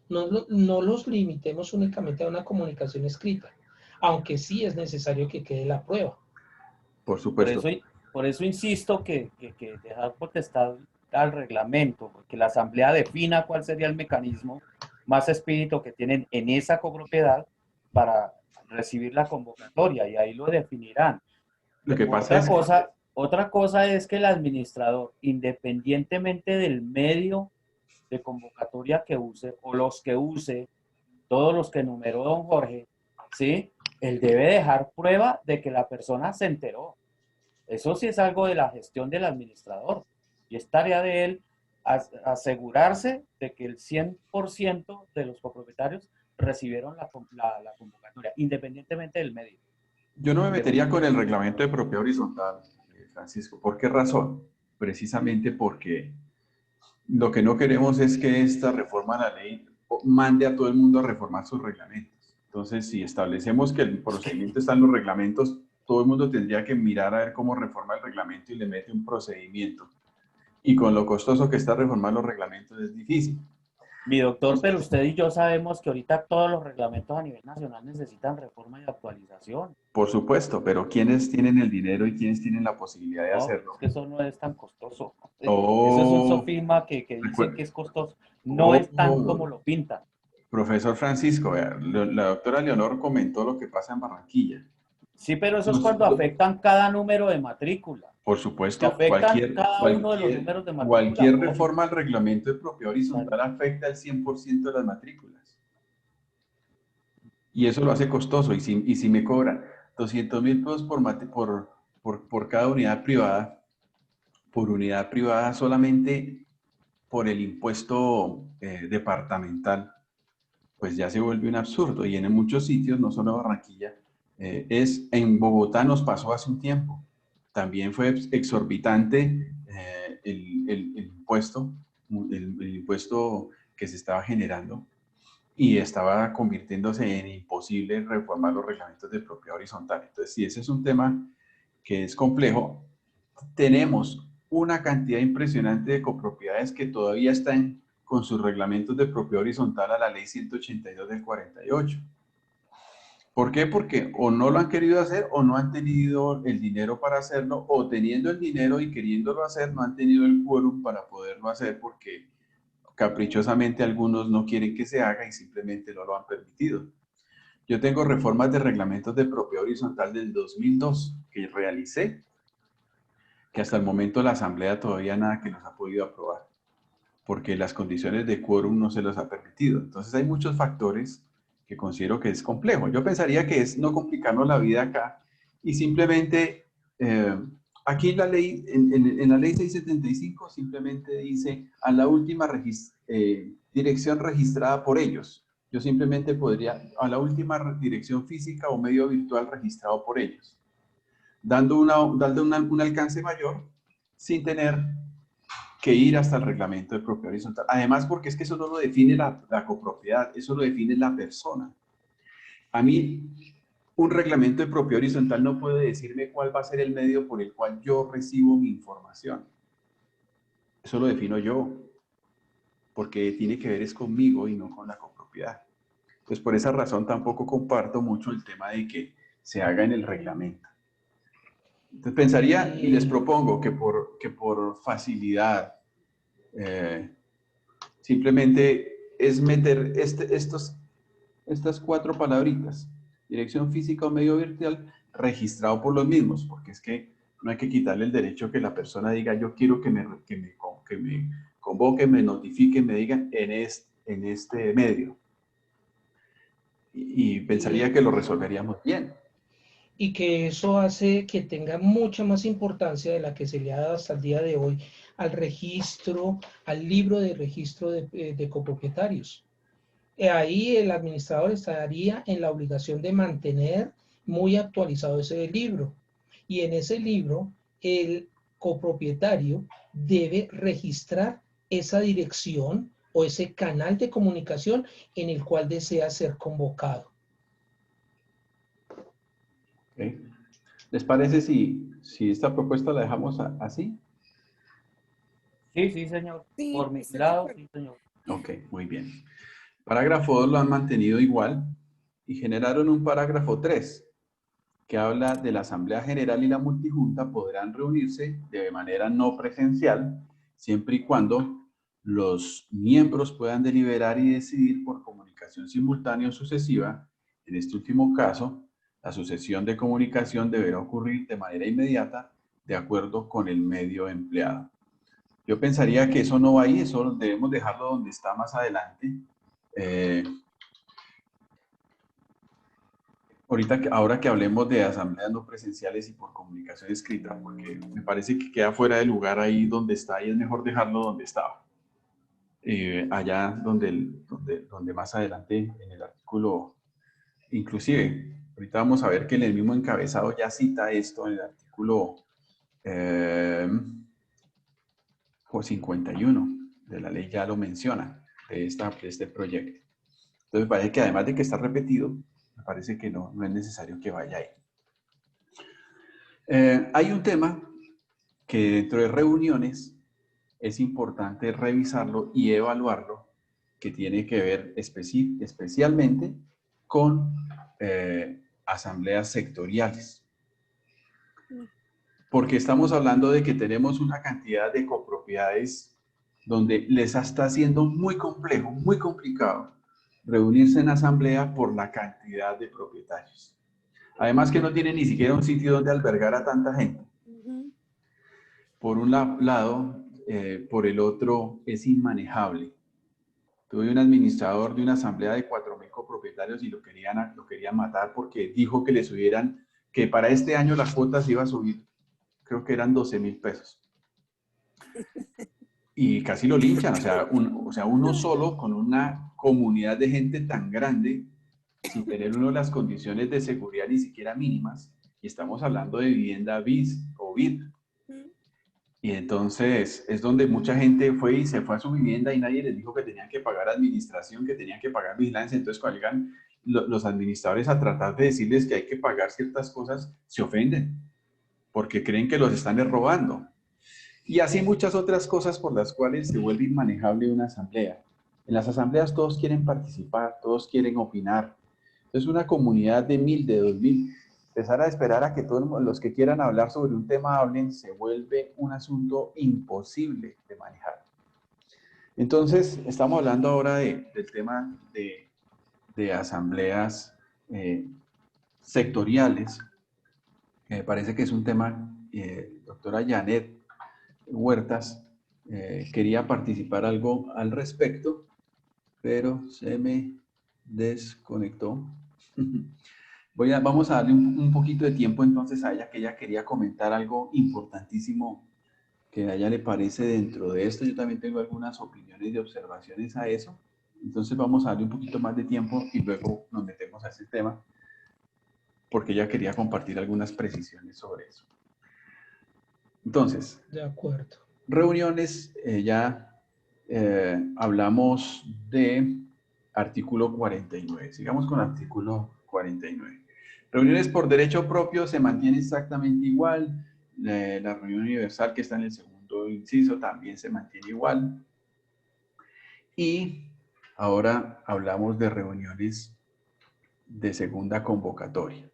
No los limitemos únicamente a una comunicación escrita, aunque sí es necesario que quede la prueba. Por supuesto. Por eso insisto que dejar potestad al reglamento, porque la asamblea defina cuál sería el mecanismo más expedito que tienen en esa copropiedad para recibir la convocatoria, y ahí lo definirán. Lo que pasa otra cosa es que el administrador, independientemente del medio de convocatoria que use o los que use, todos los que enumeró don Jorge, ¿sí? Él debe dejar prueba de que la persona se enteró. Eso sí es algo de la gestión del administrador. Y es tarea de él asegurarse de que el 100% de los copropietarios recibieron la convocatoria, independientemente del medio. Yo no me metería con el reglamento de propiedad horizontal, Francisco. ¿Por qué razón? Precisamente porque lo que no queremos es que esta reforma a la ley mande a todo el mundo a reformar sus reglamentos. Entonces, si establecemos que el procedimiento está en los reglamentos, todo el mundo tendría que mirar a ver cómo reforma el reglamento y le mete un procedimiento. Y con lo costoso que está reformar los reglamentos es difícil. Mi doctor, pero usted y yo sabemos que ahorita todos los reglamentos a nivel nacional necesitan reforma y actualización. Por supuesto, pero ¿quiénes tienen el dinero y quiénes tienen la posibilidad de hacerlo? Es que eso no es tan costoso. Oh, eso es un sofisma que dicen que es costoso. No es tan como lo pintan. Profesor Francisco, vea, la doctora Leonor comentó lo que pasa en Barranquilla. Sí, pero eso es cuando afectan cada número de matrícula. Por supuesto, uno de los números de matrícula. Cualquier reforma al reglamento de propiedad horizontal afecta el 100% de las matrículas. Y eso lo hace costoso. Y si me cobran 200.000 pesos por cada unidad privada, por unidad privada solamente por el impuesto departamental, pues ya se vuelve un absurdo. Y en muchos sitios, no solo en Barranquilla, en Bogotá nos pasó hace un tiempo. También fue exorbitante el impuesto que se estaba generando y estaba convirtiéndose en imposible reformar los reglamentos de propiedad horizontal. Entonces, si ese es un tema que es complejo, tenemos una cantidad impresionante de copropiedades que todavía están con sus reglamentos de propiedad horizontal a la ley 182 del 48. ¿Por qué? Porque o no lo han querido hacer o no han tenido el dinero para hacerlo, o teniendo el dinero y queriéndolo hacer no han tenido el quórum para poderlo hacer porque caprichosamente algunos no quieren que se haga y simplemente no lo han permitido. Yo tengo reformas de reglamentos de propiedad horizontal del 2002 que realicé, que hasta el momento la Asamblea todavía nada que nos ha podido aprobar, porque las condiciones de quórum no se los ha permitido. Entonces hay muchos factores que considero que es complejo. Yo pensaría que es no complicarnos la vida acá y simplemente, aquí la ley, en la ley 675 simplemente dice a la última dirección registrada por ellos. Yo simplemente podría, a la última dirección física o medio virtual registrado por ellos, dando un alcance mayor sin tener que ir hasta el reglamento de propiedad horizontal. Además, porque es que eso no lo define la copropiedad, eso lo define la persona. A mí, un reglamento de propiedad horizontal no puede decirme cuál va a ser el medio por el cual yo recibo mi información. Eso lo defino yo, porque tiene que ver es conmigo y no con la copropiedad. Pues por esa razón tampoco comparto mucho el tema de que se haga en el reglamento. Entonces pensaría y les propongo que por facilidad, simplemente es meter estas 4 palabritas, dirección física o medio virtual, registrado por los mismos, porque es que no hay que quitarle el derecho que la persona diga, yo quiero que me convoquen, me notifiquen, me digan en este medio. Y pensaría que lo resolveríamos bien. Y que eso hace que tenga mucha más importancia de la que se le ha dado hasta el día de hoy al registro, al libro de registro de copropietarios. Ahí el administrador estaría en la obligación de mantener muy actualizado ese libro. Y en ese libro, el copropietario debe registrar esa dirección o ese canal de comunicación en el cual desea ser convocado. ¿Okay? ¿Les parece si esta propuesta la dejamos así? Sí, señor. Sí, por mi estoy de lado, acuerdo. sí, señor. Ok, muy bien. Parágrafo 2 lo han mantenido igual y generaron un parágrafo 3 que habla de la Asamblea General y la Multijunta podrán reunirse de manera no presencial siempre y cuando los miembros puedan deliberar y decidir por comunicación simultánea o sucesiva. En este último caso, la sucesión de comunicación deberá ocurrir de manera inmediata de acuerdo con el medio empleado. Yo pensaría que eso no va ahí, eso debemos dejarlo donde está más adelante. ahora que hablemos de asambleas no presenciales y por comunicación escrita, porque me parece que queda fuera de lugar ahí donde está y es mejor dejarlo donde estaba. Allá donde más adelante en el artículo, inclusive, ahorita vamos a ver que en el mismo encabezado ya cita esto en el artículo 51 de la ley, ya lo menciona, de este proyecto. Entonces parece que además de que está repetido, me parece que no es necesario que vaya ahí. Hay un tema que dentro de reuniones es importante revisarlo y evaluarlo, que tiene que ver especialmente con asambleas sectoriales. Porque estamos hablando de que tenemos una cantidad de copropiedades donde les está siendo muy complejo, muy complicado reunirse en asamblea por la cantidad de propietarios. Además que no tienen ni siquiera un sitio donde albergar a tanta gente. Por un lado, por el otro es inmanejable. Tuve un administrador de una asamblea de 4.000 copropietarios y lo querían matar porque dijo que le subieran, que para este año las cuotas iba a subir, creo que eran 12.000 pesos. Y casi lo linchan, o sea, uno solo con una comunidad de gente tan grande, sin tener uno las condiciones de seguridad ni siquiera mínimas, y estamos hablando de vivienda BIS o BID. Y entonces es donde mucha gente fue y se fue a su vivienda y nadie les dijo que tenían que pagar administración, que tenían que pagar vigilancia. Entonces cuando llegan los administradores a tratar de decirles que hay que pagar ciertas cosas, se ofenden, porque creen que los están robando. Y así muchas otras cosas por las cuales se vuelve inmanejable una asamblea. En las asambleas todos quieren participar, todos quieren opinar. Es una comunidad de 1.000, de 2.000. Empezar a esperar a que todos los que quieran hablar sobre un tema hablen se vuelve un asunto imposible de manejar. Entonces, estamos hablando ahora del tema de asambleas sectoriales. Me parece que es un tema, doctora Janet Huertas quería participar algo al respecto, pero se me desconectó. Vamos a darle un poquito de tiempo entonces a ella, que ella quería comentar algo importantísimo que a ella le parece dentro de esto. Yo también tengo algunas opiniones y observaciones a eso. Entonces vamos a darle un poquito más de tiempo y luego nos metemos a ese tema, porque ella quería compartir algunas precisiones sobre eso. Entonces, De acuerdo. Reuniones, ya hablamos de artículo 49. Sigamos con artículo 49. Reuniones por derecho propio se mantiene exactamente igual. La reunión universal que está en el segundo inciso también se mantiene igual. Y ahora hablamos de reuniones de segunda convocatoria.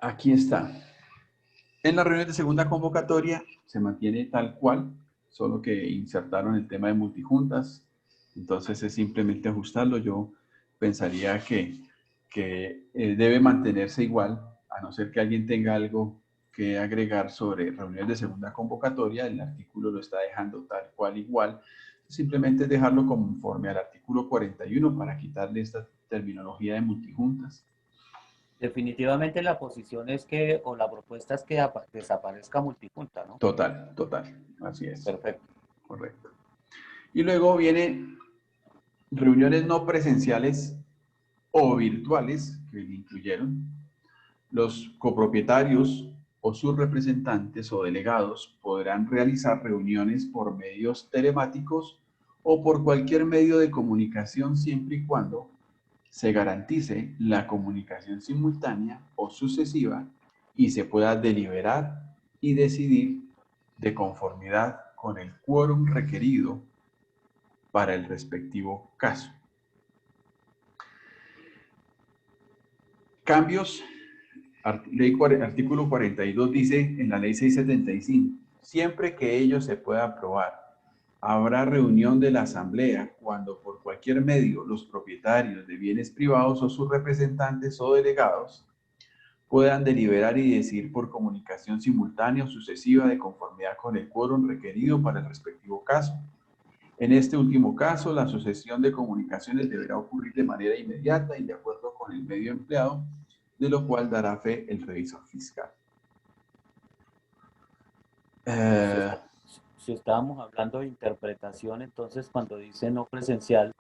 Aquí está. En las reuniones de segunda convocatoria se mantiene tal cual, solo que insertaron el tema de multijuntas. Entonces es simplemente ajustarlo. Yo pensaría que debe mantenerse igual, a no ser que alguien tenga algo que agregar sobre reuniones de segunda convocatoria. El artículo lo está dejando tal cual igual. Simplemente dejarlo conforme al artículo 41 para quitarle esta terminología de multijuntas. Definitivamente la posición es que, o la propuesta es que desaparezca multijunta, ¿no? Total, así es. Perfecto. Correcto. Y luego viene reuniones no presenciales o virtuales, que incluyeron. Los copropietarios o sus representantes o delegados podrán realizar reuniones por medios telemáticos o por cualquier medio de comunicación siempre y cuando se garantice la comunicación simultánea o sucesiva y se pueda deliberar y decidir de conformidad con el quórum requerido para el respectivo caso. Cambios. Artículo 42 dice en la ley 675, siempre que ello se pueda aprobar, habrá reunión de la asamblea cuando por cualquier medio los propietarios de bienes privados o sus representantes o delegados puedan deliberar y decidir por comunicación simultánea o sucesiva de conformidad con el quórum requerido para el respectivo caso. En este último caso, la sucesión de comunicaciones deberá ocurrir de manera inmediata y de acuerdo con el medio empleado, de lo cual dará fe el revisor fiscal. Si estábamos hablando de interpretación, entonces cuando dice no presencial,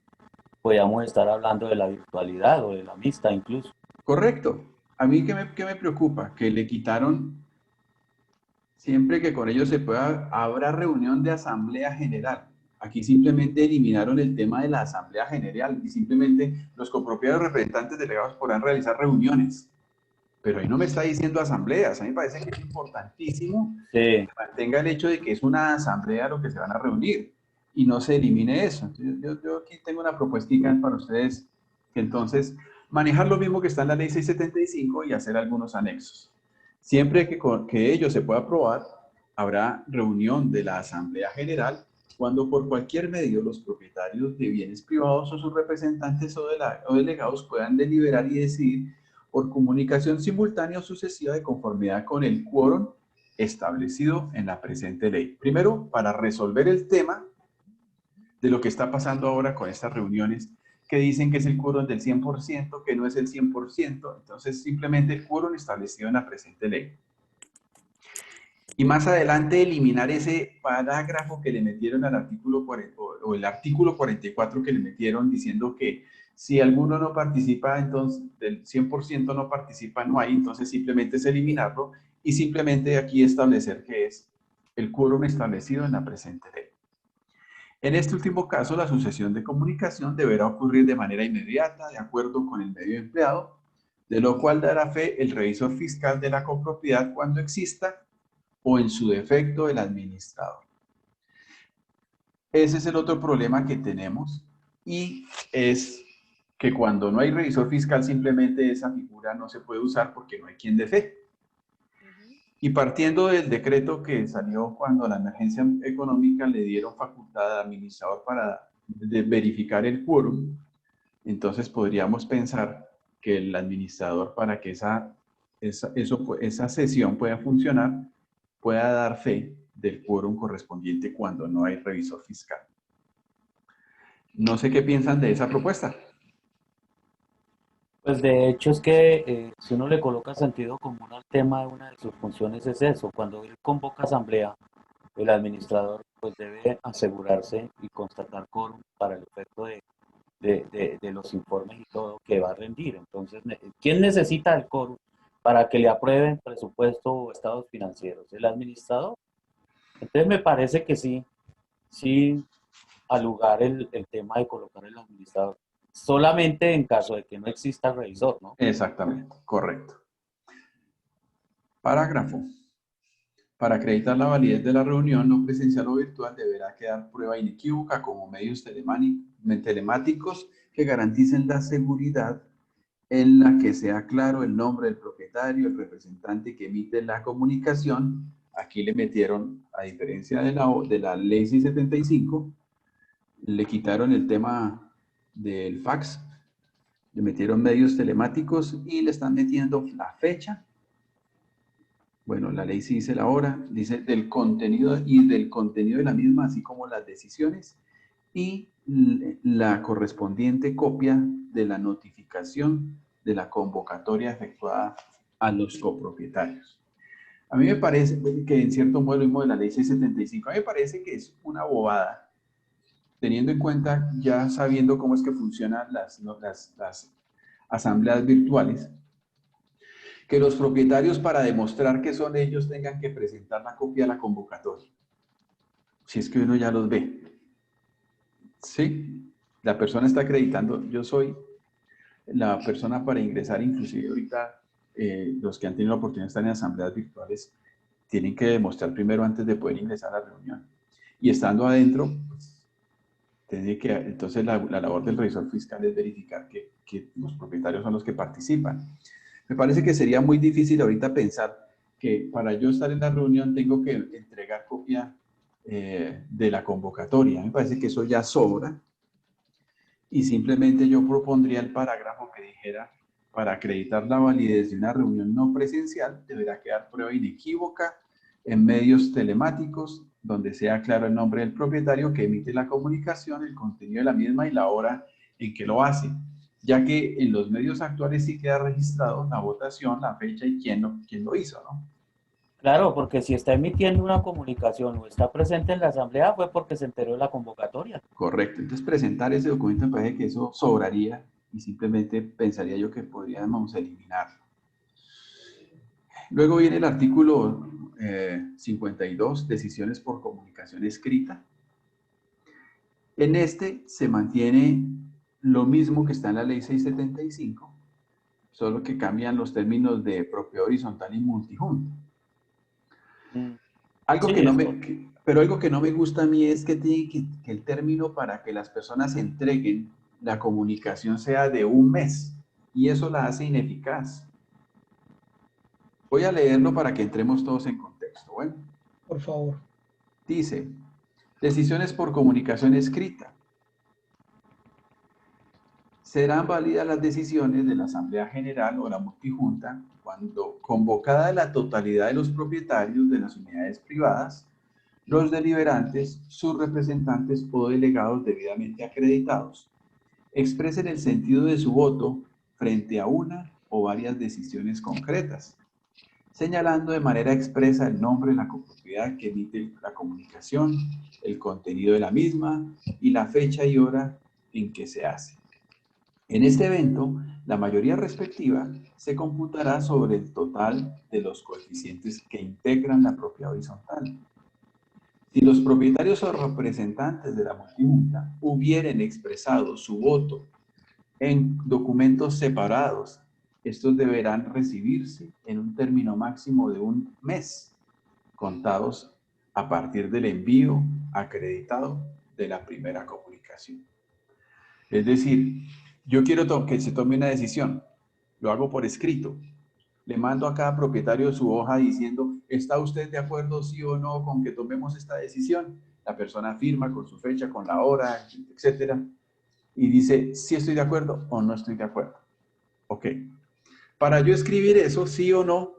podríamos estar hablando de la virtualidad o de la mixta incluso. Correcto. A mí, ¿qué me preocupa? Que le quitaron, siempre que con ellos se pueda, habrá reunión de asamblea general. Aquí simplemente eliminaron el tema de la asamblea general y simplemente los copropietarios representantes delegados podrán realizar reuniones. Pero ahí no me está diciendo asambleas. A mí me parece que es importantísimo que se mantenga el hecho de que es una asamblea lo que se van a reunir y no se elimine eso. Entonces, yo aquí tengo una propuestica para ustedes, que entonces manejar lo mismo que está en la ley 675 y hacer algunos anexos. Siempre que ello se pueda aprobar, habrá reunión de la asamblea general cuando por cualquier medio los propietarios de bienes privados o sus representantes o delegados puedan deliberar y decidir por comunicación simultánea o sucesiva de conformidad con el quórum establecido en la presente ley. Primero, para resolver el tema de lo que está pasando ahora con estas reuniones que dicen que es el quórum del 100%, que no es el 100%, entonces simplemente el quórum establecido en la presente ley. Y más adelante eliminar ese parágrafo que le metieron al artículo 40, o el artículo 44 que le metieron diciendo que si alguno no participa, entonces del 100% no participa, no hay, entonces simplemente es eliminarlo y simplemente aquí establecer que es el quórum establecido en la presente ley. En este último caso, la sucesión de comunicación deberá ocurrir de manera inmediata, de acuerdo con el medio empleado, de lo cual dará fe el revisor fiscal de la copropiedad cuando exista o en su defecto el administrador. Ese es el otro problema que tenemos y es que cuando no hay revisor fiscal simplemente esa figura no se puede usar porque no hay quien dé fe. Y partiendo del decreto que salió cuando la emergencia económica le dieron facultad al administrador para verificar el quórum, entonces podríamos pensar que el administrador, para que esa sesión pueda funcionar, pueda dar fe del quórum correspondiente cuando no hay revisor fiscal. No sé qué piensan de esa propuesta. Pues de hecho es que si uno le coloca sentido común al tema de una de sus funciones es eso, cuando él convoca asamblea, el administrador pues debe asegurarse y constatar quórum para el efecto de los informes y todo que va a rendir. Entonces, ¿quién necesita el quórum para que le aprueben presupuesto o estados financieros? ¿El administrador? Entonces me parece que sí al lugar el tema de colocar el administrador. Solamente en caso de que no exista el revisor, ¿no? Exactamente, correcto. Parágrafo. Para acreditar la validez de la reunión no presencial o virtual deberá quedar prueba inequívoca como medios telemáticos que garanticen la seguridad en la que sea claro el nombre del propietario, el representante que emite la comunicación. Aquí le metieron, a diferencia de la ley 675, le quitaron el tema del fax, le metieron medios telemáticos y le están metiendo la fecha. Bueno, la ley sí dice la hora, dice del contenido y del contenido de la misma, así como las decisiones y la correspondiente copia de la notificación de la convocatoria efectuada a los copropietarios. A mí me parece que en cierto modo, mismo de la ley 675, a mí me parece que es una bobada, teniendo en cuenta, ya sabiendo cómo es que funcionan las asambleas virtuales, que los propietarios para demostrar que son ellos tengan que presentar la copia de la convocatoria. Si es que uno ya los ve. ¿Sí? La persona está acreditando, yo soy la persona para ingresar, inclusive ahorita los que han tenido la oportunidad de estar en asambleas virtuales tienen que demostrar primero antes de poder ingresar a la reunión. Y estando adentro, pues, entonces la labor del revisor fiscal es verificar que los propietarios son los que participan. Me parece que sería muy difícil ahorita pensar que para yo estar en la reunión tengo que entregar copia de la convocatoria. Me parece que eso ya sobra y simplemente yo propondría el parágrafo que dijera para acreditar la validez de una reunión no presencial, deberá quedar prueba inequívoca en medios telemáticos, donde sea claro el nombre del propietario que emite la comunicación, el contenido de la misma y la hora en que lo hace, ya que en los medios actuales sí queda registrado la votación, la fecha y quién lo hizo, ¿no? Claro, porque si está emitiendo una comunicación o está presente en la asamblea fue porque se enteró de la convocatoria. Correcto. Entonces, presentar ese documento me parece que eso sobraría y simplemente pensaría yo que podríamos eliminarlo. Luego viene el artículo 52, decisiones por comunicación escrita. En este se mantiene lo mismo que está en la ley 675, solo que cambian los términos de propiedad horizontal y multijunta. Algo Sí, que no pero algo que no me gusta a mí es que tiene que el término para que las personas entreguen la comunicación sea de un mes, y eso la hace ineficaz. Voy a leerlo para que entremos todos en contexto. Bueno, Por favor. dice, decisiones por comunicación escrita. Serán válidas las decisiones de la Asamblea General o la multijunta cuando, convocada la totalidad de los propietarios de las unidades privadas, los deliberantes, sus representantes o delegados debidamente acreditados, expresen el sentido de su voto frente a una o varias decisiones concretas, señalando de manera expresa el nombre de la copropiedad que emite la comunicación, el contenido de la misma y la fecha y hora en que se hace. En este evento, la mayoría respectiva se computará sobre el total de los coeficientes que integran la propiedad horizontal. Si los propietarios o representantes de la multijunta hubieren expresado su voto en documentos separados, estos deberán recibirse en un término máximo de un mes, contados a partir del envío acreditado de la primera comunicación. Es decir, yo quiero que se tome una decisión, lo hago por escrito, le mando a cada propietario su hoja diciendo, ¿está usted de acuerdo sí o no con que tomemos esta decisión? La persona firma con su fecha, con la hora, etcétera, y dice, sí estoy de acuerdo o no estoy de acuerdo. Ok. Para yo escribir eso, sí o no,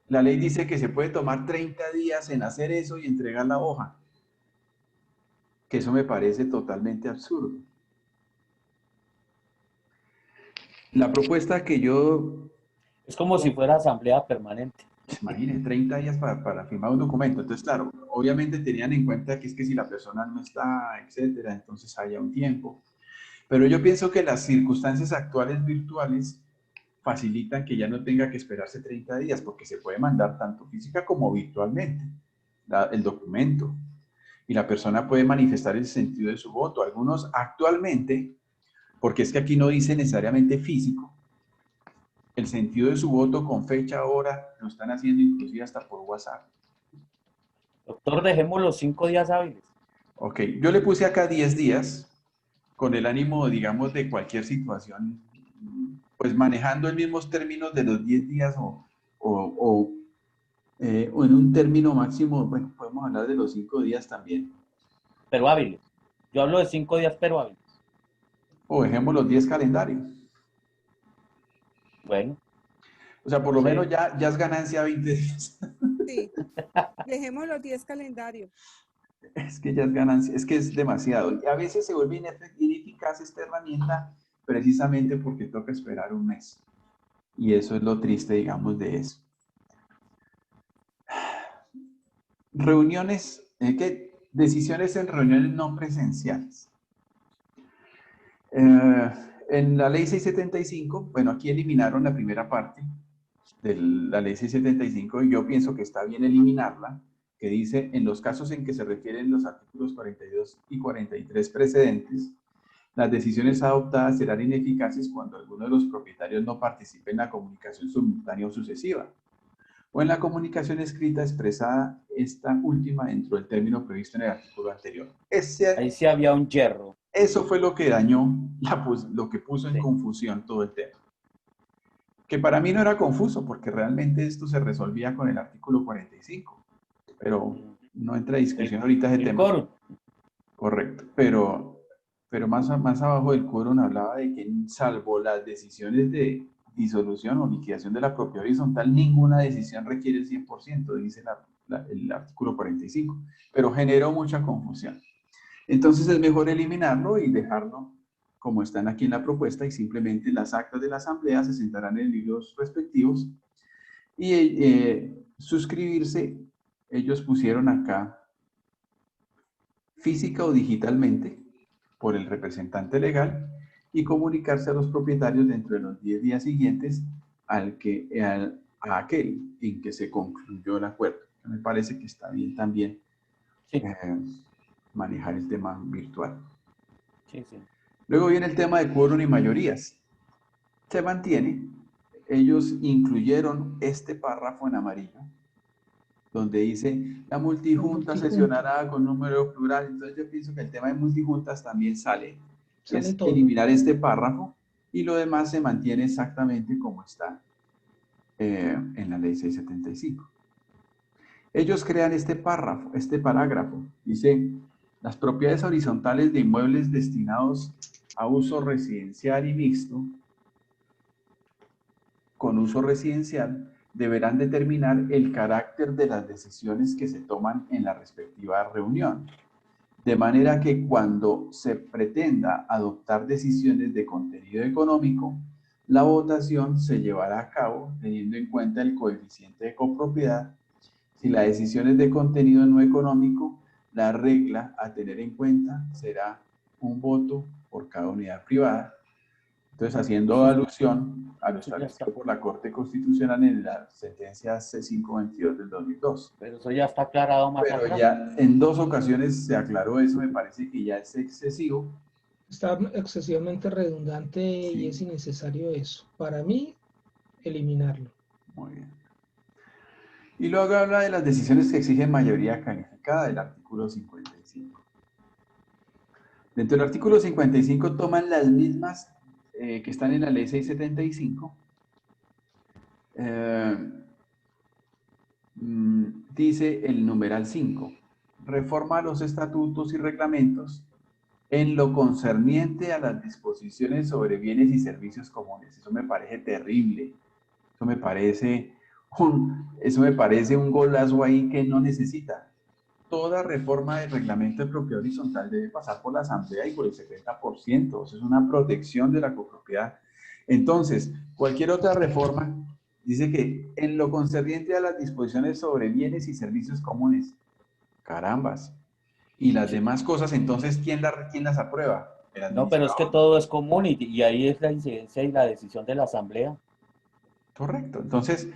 la ley dice que se puede tomar 30 días en hacer eso y entregar la hoja. Que eso me parece totalmente absurdo. La propuesta que yo... Es como si fuera asamblea permanente. Imagínense, 30 días para firmar un documento. Entonces, claro, obviamente tenían en cuenta que es que si la persona no está, etcétera, entonces haya un tiempo. Pero yo pienso que las circunstancias actuales virtuales facilitan que ya no tenga que esperarse 30 días, porque se puede mandar tanto física como virtualmente el documento. Y la persona puede manifestar el sentido de su voto. Algunos actualmente, porque es que aquí no dice necesariamente físico, el sentido de su voto con fecha, hora, lo están haciendo inclusive hasta por WhatsApp. Doctor, dejemos los 5 días hábiles. Ok, yo le puse acá 10 días con el ánimo, digamos, de cualquier situación, pues manejando en mismos términos de los 10 días o en un término máximo, bueno, podemos hablar de los 5 días también. Pero hábiles. Yo hablo de 5 días, pero hábiles. O dejemos los 10 calendarios. Bueno. O sea, por lo Sí. menos ya es ganancia 20 días. Sí, dejemos los 10 calendarios. Es que ya es ganancia, es que es demasiado. Y a veces se vuelve ineficaz esta herramienta precisamente porque toca esperar un mes. Y eso es lo triste, digamos, de eso. Reuniones, decisiones en reuniones no presenciales. En la ley 675, bueno, aquí eliminaron la primera parte de la ley 675 y yo pienso que está bien eliminarla, que dice, en los casos en que se refieren los artículos 42 y 43 precedentes, las decisiones adoptadas serán ineficaces cuando alguno de los propietarios no participe en la comunicación simultánea o sucesiva, o en la comunicación escrita expresada esta última dentro del término previsto en el artículo anterior. Ahí sí había un hierro. Eso fue lo que dañó, lo que puso en confusión todo el tema. Que para mí no era confuso, porque realmente esto se resolvía con el artículo 45. Pero no entra en discusión ahorita ese tema. Quórum. Correcto. Pero pero más abajo del quórum hablaba de que salvo las decisiones de disolución o liquidación de la propiedad horizontal, ninguna decisión requiere el 100%, dice el artículo 45, pero generó mucha confusión. Entonces es mejor eliminarlo y dejarlo como están aquí en la propuesta y simplemente las actas de la asamblea se sentarán en libros respectivos y suscribirse, ellos pusieron acá física o digitalmente por el representante legal y comunicarse a los propietarios dentro de los 10 días siguientes a aquel en que se concluyó el acuerdo. Me parece que está bien también Sí. manejar el tema virtual. Sí, sí. Luego viene el tema de quórum y mayorías. Se mantiene. Ellos incluyeron este párrafo en amarillo, donde dice, la multijunta sesionará con número plural. Entonces yo pienso que el tema de multijuntas también sale. Sale Es todo. eliminar este párrafo y lo demás se mantiene exactamente como está en la ley 675. Ellos crean este párrafo, este parágrafo. Dice, las propiedades horizontales de inmuebles destinados a uso residencial y mixto, con uso residencial, deberán determinar el carácter de las decisiones que se toman en la respectiva reunión. De manera que cuando se pretenda adoptar decisiones de contenido económico, la votación se llevará a cabo teniendo en cuenta el coeficiente de copropiedad. Si la decisión es de contenido no económico, la regla a tener en cuenta será un voto por cada unidad privada. Entonces, haciendo alusión a lo establecido por la Corte Constitucional en la sentencia C522 del 2002. Pero eso ya está aclarado más Pero atrás. ya en 2 ocasiones se aclaró eso, me parece que ya es excesivo. Está excesivamente redundante y es innecesario eso. Para mí, eliminarlo. Muy bien. Y luego habla de las decisiones que exigen mayoría calificada del artículo 55. Dentro del artículo 55 toman las mismas que están en la ley 675. Dice el numeral 5. Reforma los estatutos y reglamentos en lo concerniente a las disposiciones sobre bienes y servicios comunes. Eso me parece terrible. Eso me parece un golazo ahí que no necesita. Toda reforma del reglamento de propiedad horizontal debe pasar por la asamblea y por el 70%. Eso es una protección de la copropiedad. Entonces, cualquier otra reforma dice que en lo concerniente a las disposiciones sobre bienes y servicios comunes. Carambas. Y las demás cosas, entonces, ¿quién las aprueba? El No, pero es que administrador. todo es común y ahí es la incidencia y la decisión de la asamblea. Correcto. Entonces,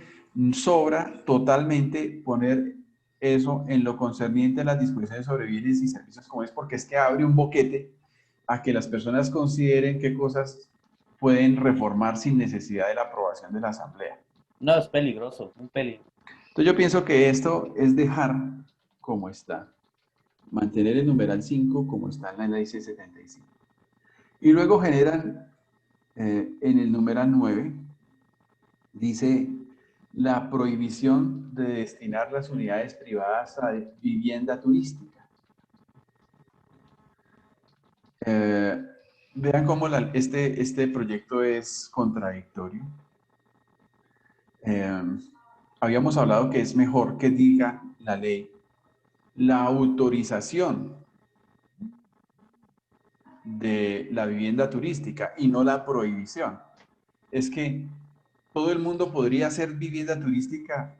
sobra totalmente poner eso en lo concerniente a las disposiciones sobre bienes y servicios comunes, porque es que abre un boquete a que las personas consideren qué cosas pueden reformar sin necesidad de la aprobación de la asamblea. No, es peligroso, un peligro. Entonces yo pienso que esto es dejar como está, mantener el numeral 5 como está en la ley 675. Y luego generan en el numeral 9, dice la prohibición de destinar las unidades privadas a vivienda turística. Vean cómo este proyecto es contradictorio. Habíamos hablado que es mejor que diga la ley la autorización de la vivienda turística y no la prohibición. Es que todo el mundo podría hacer vivienda turística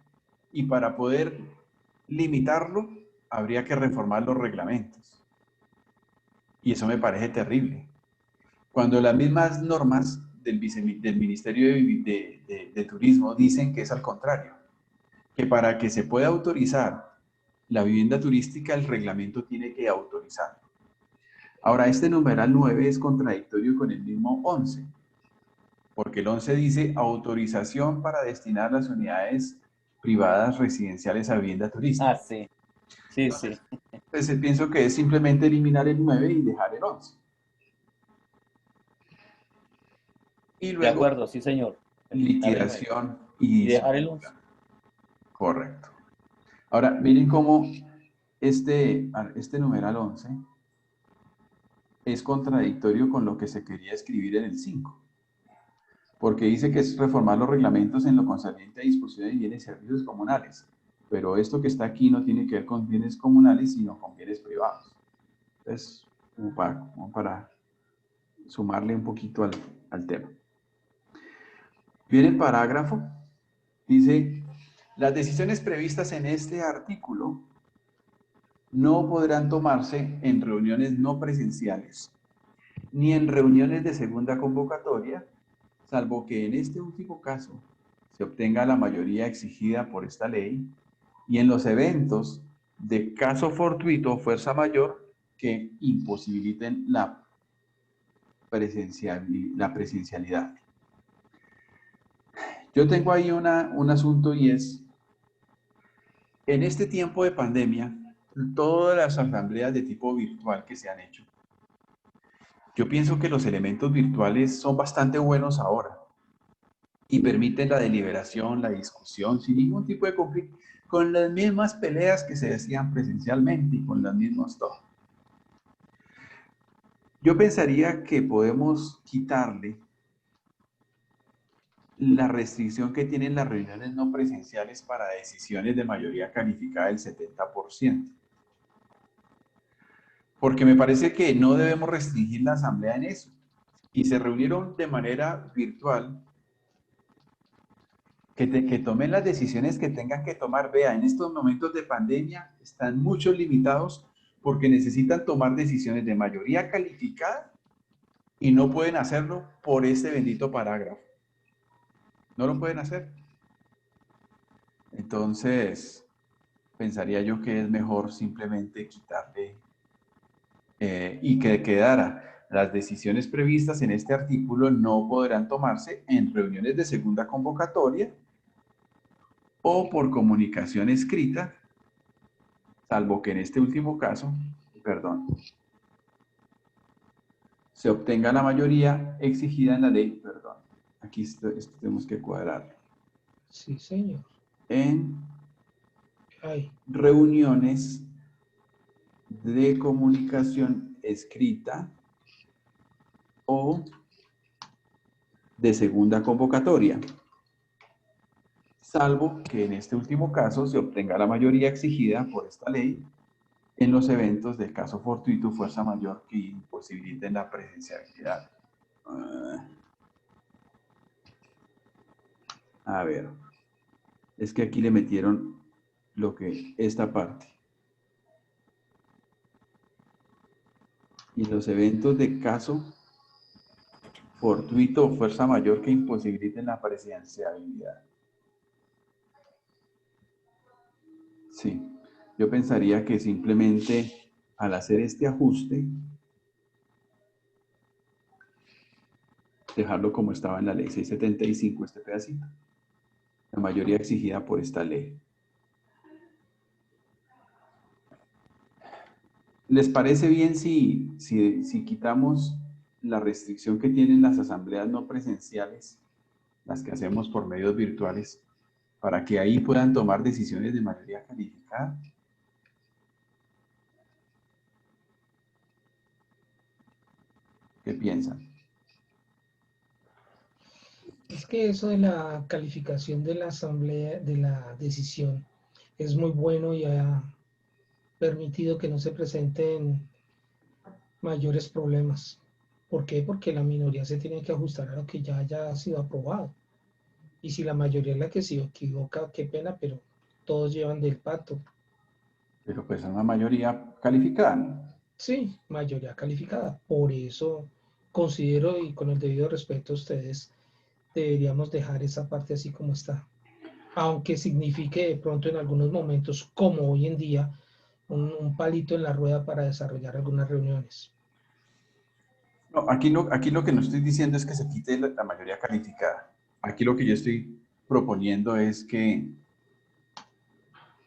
y para poder limitarlo habría que reformar los reglamentos. Y eso me parece terrible. Cuando las mismas normas del Ministerio de Turismo dicen que es al contrario, que para que se pueda autorizar la vivienda turística, el reglamento tiene que autorizar. Ahora, este numeral 9 es contradictorio con el mismo 11, porque el 11 dice autorización para destinar las unidades privadas residenciales a vivienda turística. Ah, sí. Sí, sí. Entonces pienso que es simplemente eliminar el 9 y dejar el 11. Y De luego, acuerdo, sí, señor. liquidación Y dejar el 11. Correcto. Ahora, miren cómo este numeral 11 es contradictorio con lo que se quería escribir en el 5. Porque dice que es reformar los reglamentos en lo concerniente a disposición de bienes y servicios comunales. Pero esto que está aquí no tiene que ver con bienes comunales, sino con bienes privados. Entonces, como para sumarle un poquito al tema. Viene el parágrafo, dice, las decisiones previstas en este artículo no podrán tomarse en reuniones no presenciales, ni en reuniones de segunda convocatoria, salvo que en este último caso se obtenga la mayoría exigida por esta ley, y en los eventos de caso fortuito o fuerza mayor que imposibiliten la presencialidad. Yo tengo ahí un asunto y es, en este tiempo de pandemia, todas las asambleas de tipo virtual que se han hecho, yo pienso que los elementos virtuales son bastante buenos ahora y permiten la deliberación, la discusión, sin ningún tipo de conflicto, con las mismas peleas que se hacían presencialmente y con las mismas todo. Yo pensaría que podemos quitarle la restricción que tienen las reuniones no presenciales para decisiones de mayoría calificada del 70%. Porque me parece que no debemos restringir la asamblea en eso. Y se reunieron de manera virtual, que tomen las decisiones que tengan que tomar. Vea, en estos momentos de pandemia están muchos limitados porque necesitan tomar decisiones de mayoría calificada y no pueden hacerlo por este bendito parágrafo. No lo pueden hacer. Entonces, pensaría yo que es mejor simplemente quitarle y que quedara: las decisiones previstas en este artículo no podrán tomarse en reuniones de segunda convocatoria o por comunicación escrita, salvo que en este último caso, se obtenga la mayoría exigida en la ley, aquí esto tenemos que cuadrarlo. Sí, señor. En reuniones de comunicación escrita o de segunda convocatoria, salvo que en este último caso se obtenga la mayoría exigida por esta ley en los eventos del caso fortuito, fuerza mayor que imposibiliten la presencialidad. A ver, es que aquí le metieron esta parte. Y los eventos de caso fortuito o fuerza mayor que imposibiliten la presencialidad. Sí, yo pensaría que simplemente al hacer este ajuste, dejarlo como estaba en la ley 675, este pedacito. La mayoría exigida por esta ley. ¿Les parece bien si quitamos la restricción que tienen las asambleas no presenciales, las que hacemos por medios virtuales, para que ahí puedan tomar decisiones de mayoría calificada? ¿Qué piensan? Es que eso de la calificación de la asamblea, de la decisión, es muy bueno y ha permitido que no se presenten mayores problemas. ¿Por qué? Porque la minoría se tiene que ajustar a lo que ya haya sido aprobado. Y si la mayoría es la que se equivoca, qué pena, pero todos llevan del pato. Pero pues es una mayoría calificada, ¿no? Sí, mayoría calificada. Por eso considero, y con el debido respeto a ustedes, deberíamos dejar esa parte así como está. Aunque signifique de pronto en algunos momentos, como hoy en día, un palito en la rueda para desarrollar algunas reuniones. No, aquí lo que no estoy diciendo es que se quite la mayoría calificada. Aquí lo que yo estoy proponiendo es que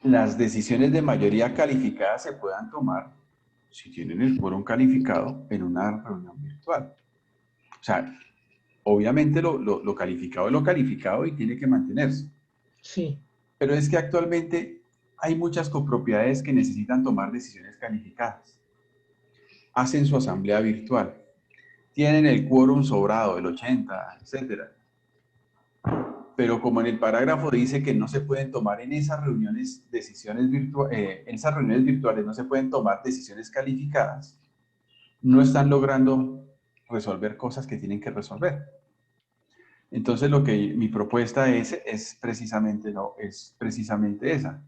las decisiones de mayoría calificada se puedan tomar, si tienen el quórum calificado, en una reunión virtual. O sea, obviamente lo calificado es lo calificado y tiene que mantenerse. Sí. Pero es que actualmente hay muchas copropiedades que necesitan tomar decisiones calificadas. hacen su asamblea virtual. Tienen el quórum sobrado, el 80, etcétera. Pero como en el parágrafo dice que no se pueden tomar en esas reuniones decisiones virtuales, en esas reuniones virtuales no se pueden tomar decisiones calificadas, no están logrando resolver cosas que tienen que resolver. Entonces mi propuesta es precisamente esa,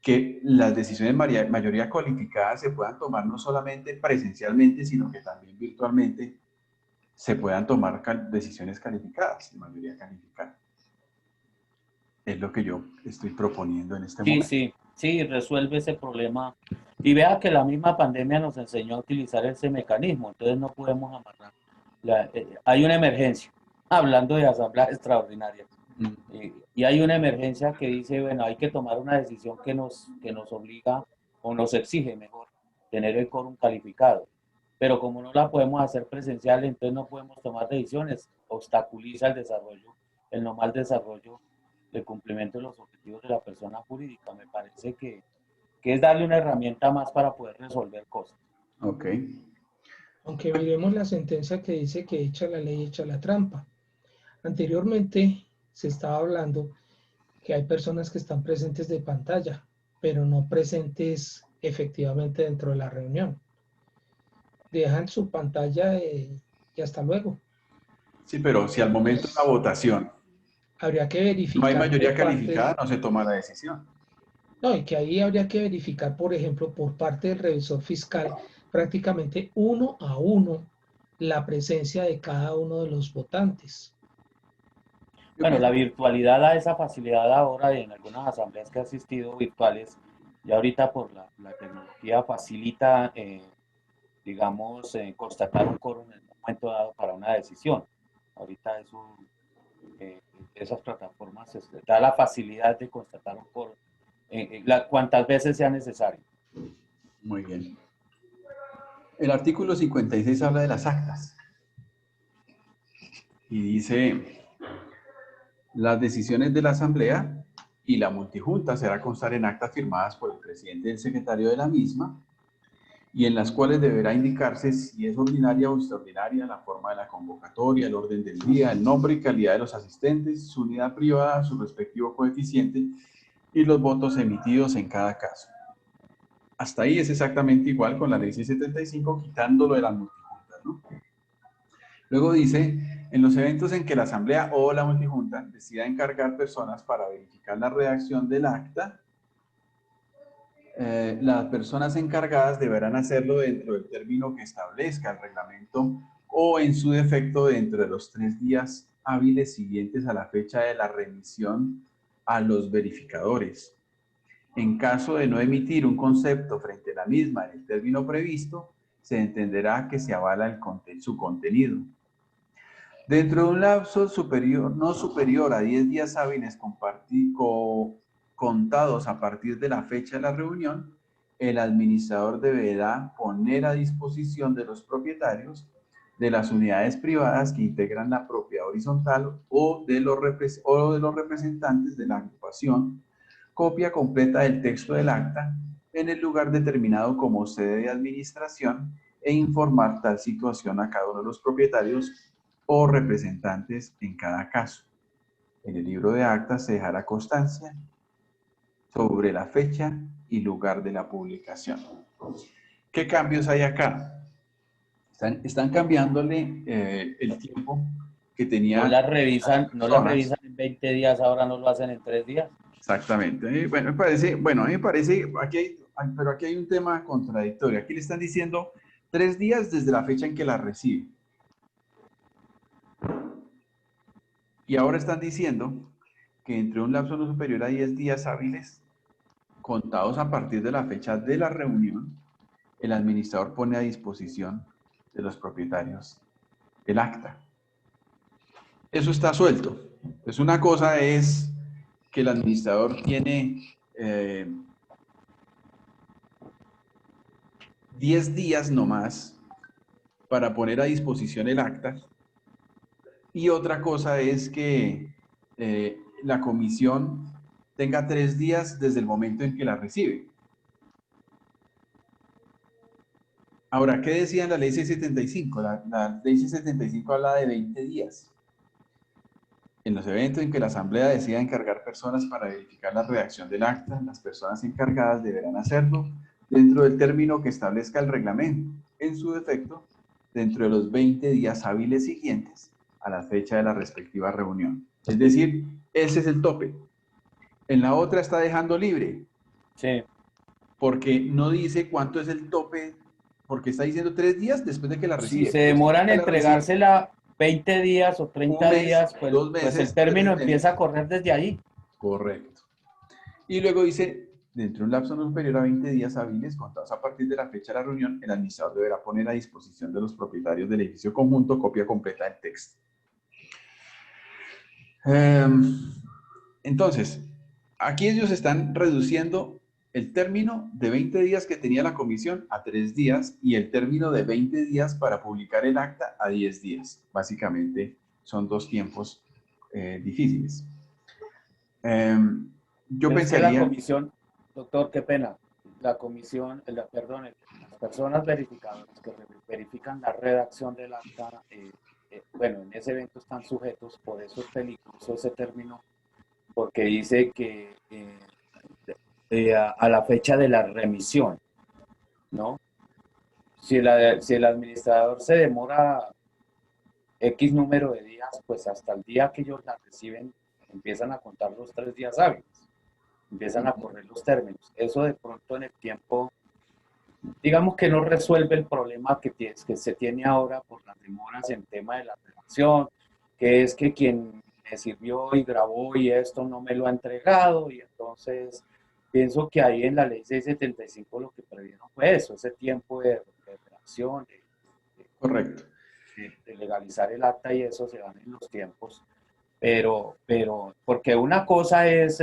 que las decisiones mayoría cualificada se puedan tomar no solamente presencialmente, sino que también virtualmente se puedan tomar decisiones calificadas, de mayoría calificada. Es lo que yo estoy proponiendo en este momento. Sí, resuelve ese problema. Y vea que la misma pandemia nos enseñó a utilizar ese mecanismo, entonces no podemos amarrar. Hay una emergencia, hablando de asambleas extraordinarias, y hay una emergencia que dice, bueno, hay que tomar una decisión que nos obliga o nos exige, mejor, tener el quórum calificado. Pero como no la podemos hacer presencial, entonces no podemos tomar decisiones, obstaculiza el desarrollo, el normal desarrollo del cumplimiento de los objetivos de la persona jurídica. Me parece que es darle una herramienta más para poder resolver cosas. Ok. Aunque miremos la sentencia que dice que echa la ley, echa la trampa. Anteriormente se estaba hablando que hay personas que están presentes de pantalla, pero no presentes efectivamente dentro de la reunión. Dejan su pantalla y hasta luego. Sí, pero si al momento de la votación Habría que verificar. no hay mayoría por parte calificada, no se toma la decisión. No, y que ahí habría que verificar, por ejemplo, por parte del revisor fiscal, prácticamente 1 a 1 la presencia de cada uno de los votantes. Bueno, la virtualidad da esa facilidad ahora en algunas asambleas que he asistido virtuales, y ahorita por la tecnología facilita, digamos, constatar un quórum en un momento dado para una decisión. Ahorita eso, esas plataformas da la facilidad de constatar un quórum cuantas veces sea necesario. Muy bien. El artículo 56 habla de las actas. Y dice, las decisiones de la asamblea y la multijunta será constar en actas firmadas por el presidente y el secretario de la misma, y en las cuales deberá indicarse si es ordinaria o extraordinaria la forma de la convocatoria, el orden del día, el nombre y calidad de los asistentes, su unidad privada, su respectivo coeficiente y los votos emitidos en cada caso. Hasta ahí es exactamente igual con la ley 675, quitándolo de las multijuntas, ¿no? Luego dice, en los eventos en que la asamblea o la multijunta decida encargar personas para verificar la redacción del acta, las personas encargadas deberán hacerlo dentro del término que establezca el reglamento o en su defecto dentro de los 3 días hábiles siguientes a la fecha de la remisión a los verificadores. En caso de no emitir un concepto frente a la misma en el término previsto, se entenderá que se avala su contenido. Dentro de un lapso no superior a 10 días hábiles contados a partir de la fecha de la reunión, el administrador deberá poner a disposición de los propietarios de las unidades privadas que integran la propiedad horizontal o de los representantes de la agrupación copia completa del texto del acta en el lugar determinado como sede de administración e informar tal situación a cada uno de los propietarios o representantes en cada caso. En el libro de actas se dejará constancia sobre la fecha y lugar de la publicación. ¿Qué cambios hay acá? Están cambiándole el tiempo que tenía. No la revisan en 20 días, ahora no lo hacen en 3 días. Exactamente. Bueno, a mí me parece, pero aquí hay un tema contradictorio. Aquí le están diciendo 3 días desde la fecha en que la recibe. Y ahora están diciendo que entre un lapso no superior a 10 días hábiles, contados a partir de la fecha de la reunión, el administrador pone a disposición de los propietarios el acta. Eso está suelto. Pues una cosa es que el administrador tiene 10 días nomás para poner a disposición el acta, y otra cosa es que la comisión tenga 3 días desde el momento en que la recibe. Ahora, ¿qué decía en la ley 675? La ley 675 habla de 20 días. En los eventos en que la Asamblea decida encargar personas para verificar la redacción del acta, las personas encargadas deberán hacerlo dentro del término que establezca el reglamento, en su defecto, dentro de los 20 días hábiles siguientes a la fecha de la respectiva reunión. Es decir, ese es el tope. En la otra está dejando libre, Sí. porque no dice cuánto es el tope, porque está diciendo 3 días después de que la Si recibe. se Pero demoran en ya la recibe entregársela 20 días o 30 un mes, días, pues, 2 pues meses, el término 3 empieza a meses. correr desde ahí. Correcto. Y luego dice, dentro de un lapso no superior a 20 días hábiles, contados a partir de la fecha de la reunión, el administrador deberá poner a disposición de los propietarios del edificio conjunto copia completa del texto. Entonces, aquí ellos están reduciendo el término de 20 días que tenía la comisión a 3 días y el término de 20 días para publicar el acta a 10 días. Básicamente son 2 tiempos difíciles. Yo Pero es que la pensaría... comisión, doctor, qué pena, la comisión, perdón, las personas verificadoras que verifican la redacción del acta, bueno, en ese evento están sujetos, por eso es peligroso ese término, porque dice que a la fecha de la remisión, ¿no? Si el administrador se demora X número de días, pues hasta el día que ellos la reciben, empiezan a contar los 3 días hábiles, empiezan a correr los términos. Eso de pronto en el tiempo, digamos que no resuelve el problema que se tiene ahora por las demoras en tema de la redacción, que es que quien me sirvió y grabó y esto no me lo ha entregado, y entonces pienso que ahí en la ley 675 lo que previeron fue eso, ese tiempo de redacción, Correcto. de legalizar el acta, y eso se dan en los tiempos. Pero porque una cosa es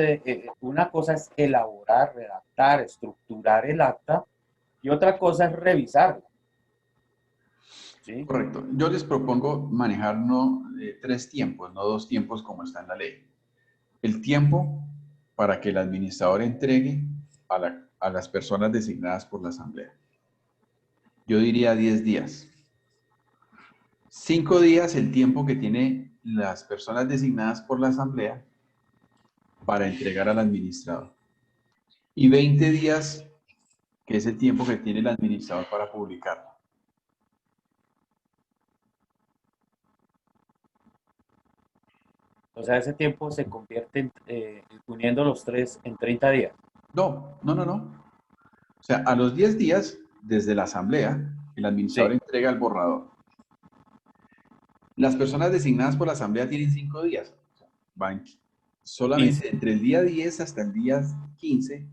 elaborar, redactar, estructurar el acta, y otra cosa es revisarla. ¿Sí? Correcto. Yo les propongo manejar no 3 tiempos, no 2 tiempos como está en la ley. El tiempo para que el administrador entregue a las personas designadas por la Asamblea. Yo diría 10 días. 5 días el tiempo que tienen las personas designadas por la Asamblea para entregar al administrador. Y 20 días, que es el tiempo que tiene el administrador para publicarlo. O sea, ese tiempo se convierte uniendo los tres en 30 días. No. O sea, a los 10 días, desde la Asamblea, el administrador Sí. entrega el borrador. Las personas designadas por la Asamblea tienen 5 días. Van solamente 15. entre el día 10 hasta el día 15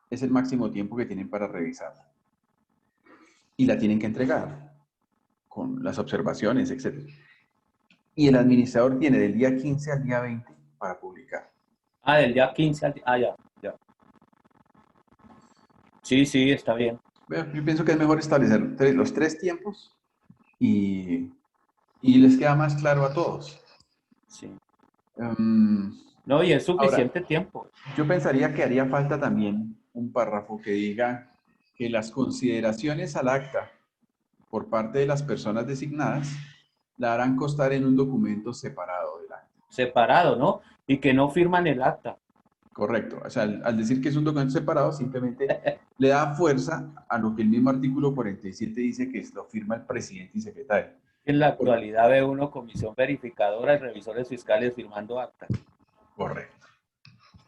es el máximo tiempo que tienen para revisarla. Y la tienen que entregar con las observaciones, etc. Y el administrador tiene del día 15 al día 20 para publicar. Ah, del día 15 al día... Ah, ya. Sí, está bien. Yo pienso que es mejor establecer los 3 tiempos y les queda más claro a todos. Sí. No, y es suficiente Ahora, tiempo. yo pensaría que haría falta también un párrafo que diga que las consideraciones al acta por parte de las personas designadas la harán constar en un documento separado del acta. Separado, ¿no? Y que no firman el acta. Correcto. O sea, al decir que es un documento separado, simplemente le da fuerza a lo que el mismo artículo 47 dice que lo firma el presidente y secretario. En la actualidad ve uno comisión verificadora y revisores fiscales firmando actas. Correcto.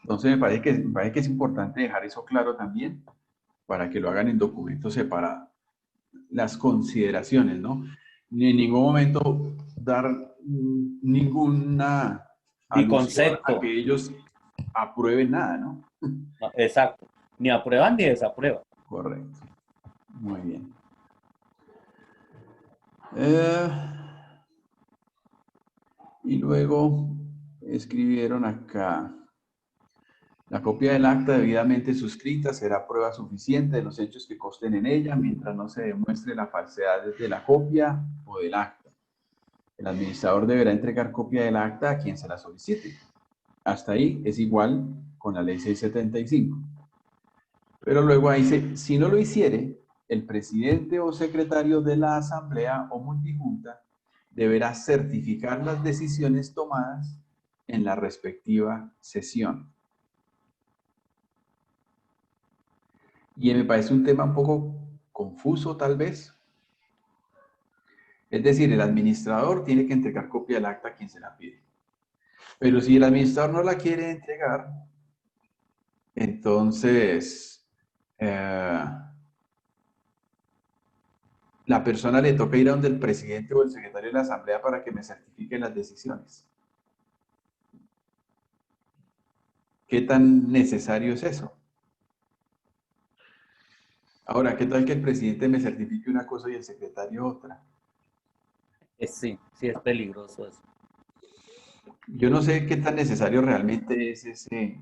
Entonces me parece que es importante dejar eso claro también para que lo hagan en documentos separados. Las consideraciones, ¿no? Ni en ningún momento dar ninguna Ni alusión a concepto. que ellos aprueben nada, ¿no? No, exacto. Ni aprueban ni desaprueban. Correcto. Muy bien. Y luego escribieron acá: la copia del acta debidamente suscrita será prueba suficiente de los hechos que consten en ella, mientras no se demuestre la falsedad de la copia o del acta. El administrador deberá entregar copia del acta a quien se la solicite. Hasta ahí es igual con la ley 675. Pero luego ahí dice, si no lo hiciere, el presidente o secretario de la asamblea o multijunta deberá certificar las decisiones tomadas en la respectiva sesión. Y me parece un tema un poco confuso, tal vez. Es decir, el administrador tiene que entregar copia del acta a quien se la pide. Pero si el administrador no la quiere entregar, entonces la persona le toca ir a donde el presidente o el secretario de la asamblea para que me certifiquen las decisiones. ¿Qué tan necesario es eso? Ahora, ¿qué tal que el presidente me certifique una cosa y el secretario otra? Sí, sí es peligroso eso. Yo no sé qué tan necesario realmente es ese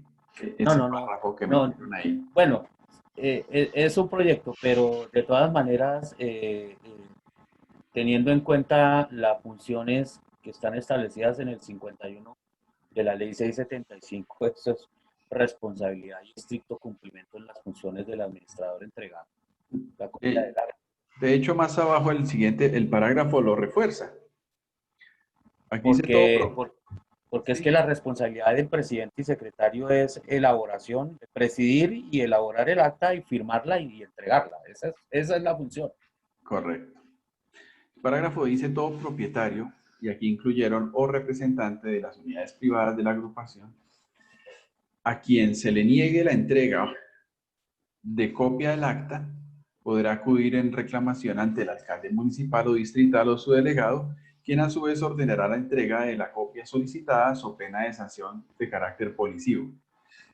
párrafo que no. metieron ahí. Bueno, es un proyecto, pero de todas maneras, teniendo en cuenta las funciones que están establecidas en el 51 de la ley 675, eso es responsabilidad y estricto cumplimiento en las funciones del administrador entregado. La copia del acta. De hecho, más abajo el siguiente, el parágrafo lo refuerza. Aquí dice todo. Porque es que la responsabilidad del presidente y secretario es elaboración, presidir y elaborar el acta y firmarla y entregarla. Esa es la función. Correcto. El parágrafo dice todo propietario, y aquí incluyeron o representante de las unidades privadas de la agrupación, a quien se le niegue la entrega de copia del acta, podrá acudir en reclamación ante el alcalde municipal o distrital o su delegado, quien a su vez ordenará la entrega de la copia solicitada so pena de sanción de carácter policivo.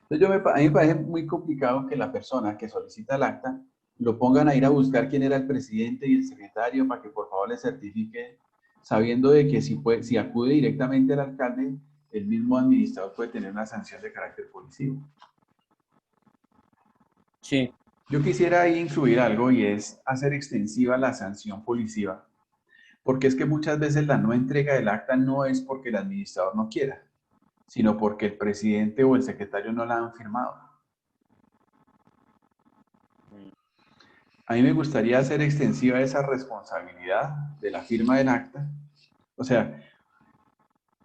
Entonces a mí me parece muy complicado que la persona que solicita el acta lo pongan a ir a buscar quién era el presidente y el secretario para que por favor le certifique, sabiendo de que si acude directamente al alcalde, el mismo administrador puede tener una sanción de carácter policivo. Sí. Yo quisiera ahí incluir algo y es hacer extensiva la sanción policiva, porque es que muchas veces la no entrega del acta no es porque el administrador no quiera, sino porque el presidente o el secretario no la han firmado. A mí me gustaría hacer extensiva esa responsabilidad de la firma del acta, o sea,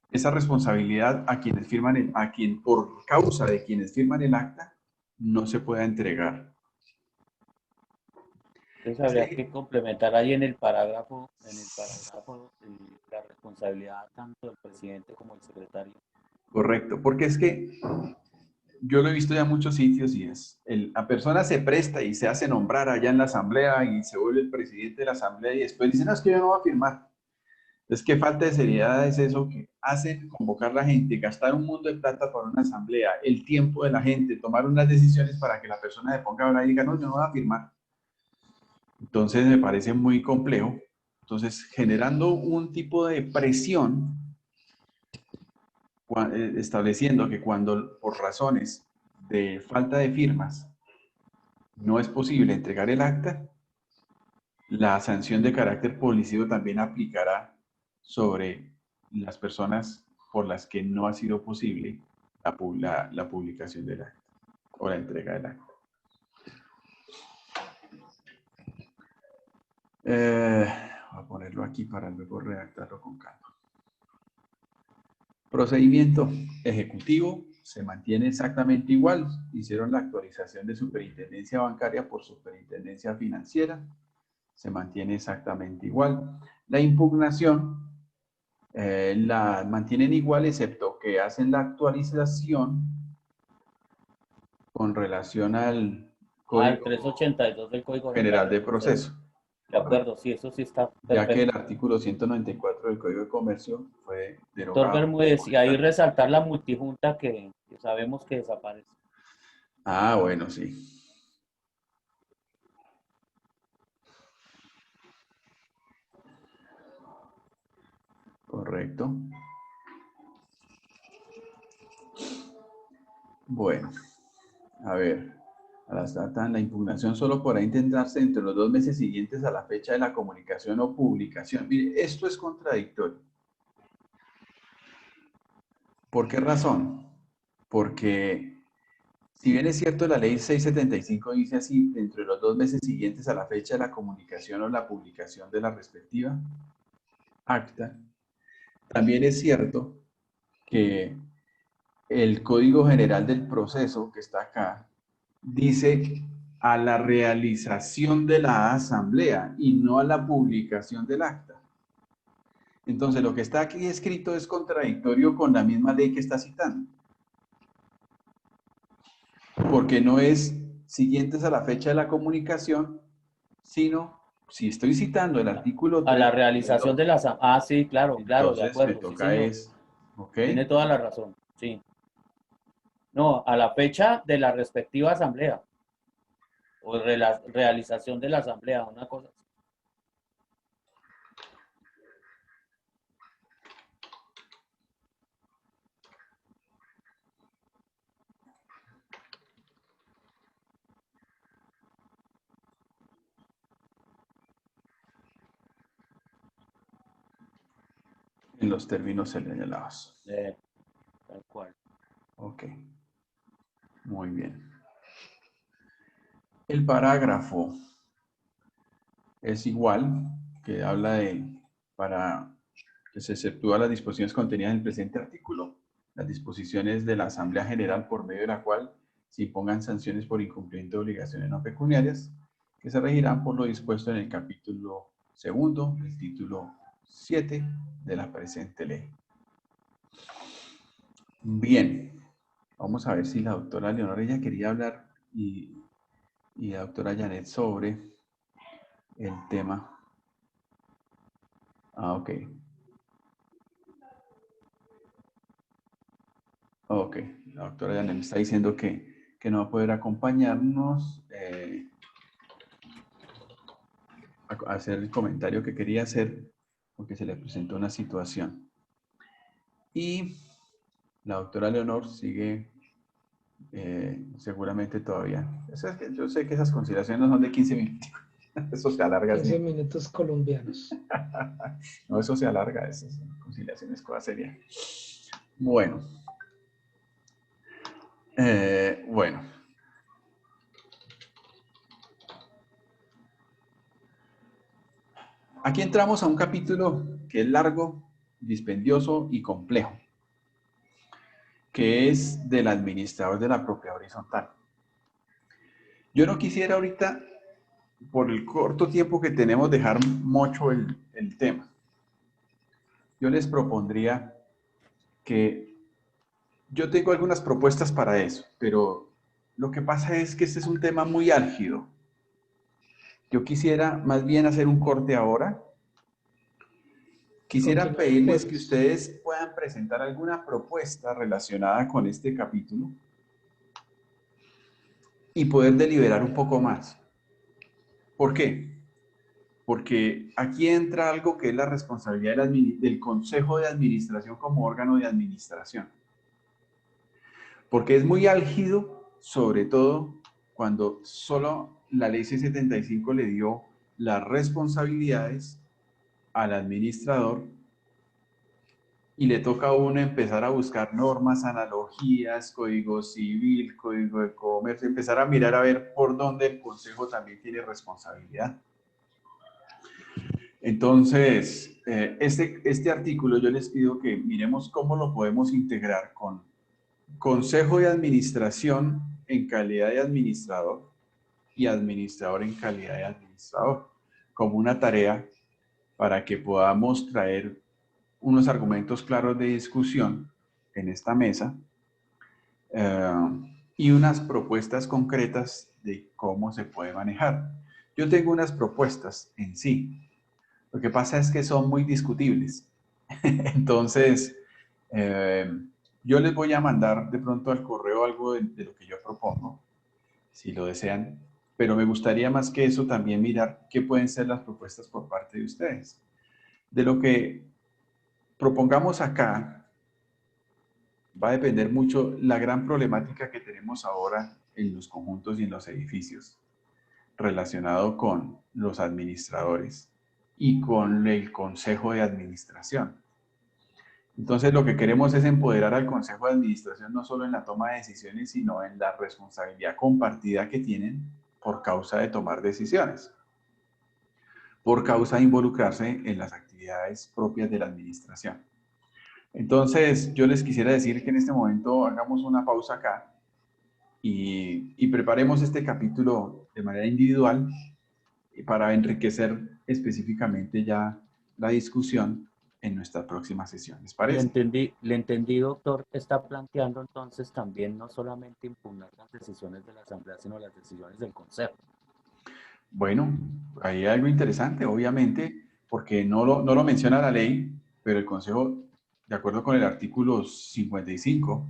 esa responsabilidad a quienes firman a quien por causa de quienes firman el acta no se pueda entregar. Entonces habría que complementar ahí en el parágrafo la responsabilidad tanto del presidente como del secretario. Correcto, porque es que yo lo he visto ya en muchos sitios y la persona se presta y se hace nombrar allá en la asamblea y se vuelve el presidente de la asamblea y después dice, no, es que yo no voy a firmar. Es que falta de seriedad es eso que hacen convocar a la gente, gastar un mundo de plata para una asamblea, el tiempo de la gente, tomar unas decisiones para que la persona se ponga ahora y diga, no, yo no voy a firmar. Entonces me parece muy complejo. Entonces, generando un tipo de presión, estableciendo que cuando por razones de falta de firmas no es posible entregar el acta, la sanción de carácter policivo también aplicará sobre las personas por las que no ha sido posible la publicación del acta o la entrega del acta. Voy a ponerlo aquí para luego redactarlo con calma. Procedimiento ejecutivo se mantiene exactamente igual. Hicieron la actualización de superintendencia bancaria por superintendencia financiera. Se mantiene exactamente igual. La impugnación la mantienen igual, excepto que hacen la actualización con relación al Código 382 del Código General de Proceso. De acuerdo, sí, eso sí está perfecto. Ya que el artículo 194 del Código de Comercio fue derogado. Doctor Bermúdez, y ahí resaltar la multijunta que sabemos que desaparece. Ah, bueno, sí. Correcto. Bueno, a ver, la impugnación solo podrá intentarse entre los 2 meses siguientes a la fecha de la comunicación o publicación. Mire, esto es contradictorio. ¿Por qué razón? Porque Si bien es cierto, la ley 675 dice así, dentro de los 2 meses siguientes a la fecha de la comunicación o la publicación de la respectiva acta, también es cierto que el Código General del Proceso, que está acá, dice a la realización de la asamblea y no a la publicación del acta. Entonces, lo que está aquí escrito es contradictorio con la misma ley que está citando. Porque no es siguientes a la fecha de la comunicación, sino, si estoy citando el artículo A 3, la realización de la asamblea. Ah, sí, claro, claro, de entonces me acuerdo, sí, toca señor. ¿ok? Tiene toda la razón, sí. No, a la fecha de la respectiva asamblea. O realización de la asamblea, una cosa así. En los términos señalados. Tal cual. Ok. Muy bien. El parágrafo es igual, que habla de, para que se exceptúa las disposiciones contenidas en el presente artículo, las disposiciones de la Asamblea General por medio de la cual se impongan sanciones por incumplimiento de obligaciones no pecuniarias, que se regirán por lo dispuesto en el capítulo segundo, el título 7 de la presente ley. Bien, vamos a ver si la doctora Leonora, ella quería hablar y la doctora Janet sobre el tema. Ah, ok. Ok, la doctora Janet me está diciendo que no va a poder acompañarnos a hacer el comentario que quería hacer porque se le presentó una situación. Y la doctora Leonor sigue seguramente todavía. Yo sé que esas consideraciones no son de 15 minutos. Eso se alarga. 15 minutos colombianos. No, eso se alarga, esas conciliaciones, cosa seria. Bueno. Bueno. Aquí entramos a un capítulo que es largo, dispendioso y complejo, que es del administrador de la propiedad horizontal. Yo no quisiera ahorita, por el corto tiempo que tenemos, dejar mucho el tema. Yo les propondría que yo tengo algunas propuestas para eso, pero lo que pasa es que este es un tema muy álgido. Yo quisiera más bien hacer un corte ahora. Quisiera pedirles que ustedes puedan presentar alguna propuesta relacionada con este capítulo y poder deliberar un poco más. ¿Por qué? Porque aquí entra algo que es la responsabilidad del Consejo de Administración como órgano de administración. Porque es muy álgido, sobre todo cuando solo la ley 675 le dio las responsabilidades al administrador y le toca a uno empezar a buscar normas, analogías, código civil, código de comercio, empezar a mirar a ver por dónde el Consejo también tiene responsabilidad. Entonces, este artículo yo les pido que miremos cómo lo podemos integrar con Consejo de Administración en calidad de administrador y administrador en calidad de administrador, como una tarea para que podamos traer unos argumentos claros de discusión en esta mesa y unas propuestas concretas de cómo se puede manejar. Yo tengo unas propuestas en sí. Lo que pasa es que son muy discutibles. Entonces, yo les voy a mandar de pronto al correo algo de lo que yo propongo, si lo desean, pero me gustaría más que eso también mirar qué pueden ser las propuestas por parte de ustedes. De lo que propongamos acá, va a depender mucho la gran problemática que tenemos ahora en los conjuntos y en los edificios, relacionado con los administradores y con el consejo de administración. Entonces, lo que queremos es empoderar al Consejo de Administración no solo en la toma de decisiones, sino en la responsabilidad compartida que tienen por causa de tomar decisiones, por causa de involucrarse en las actividades propias de la administración. Entonces, yo les quisiera decir que en este momento hagamos una pausa acá y preparemos este capítulo de manera individual para enriquecer específicamente ya la discusión en nuestra próxima sesión. ¿Les parece? Le entendí, doctor, está planteando entonces también no solamente impugnar las decisiones de la Asamblea, sino las decisiones del Consejo. Bueno, ahí hay algo interesante, obviamente, porque no lo menciona la ley, pero el Consejo, de acuerdo con el artículo 55,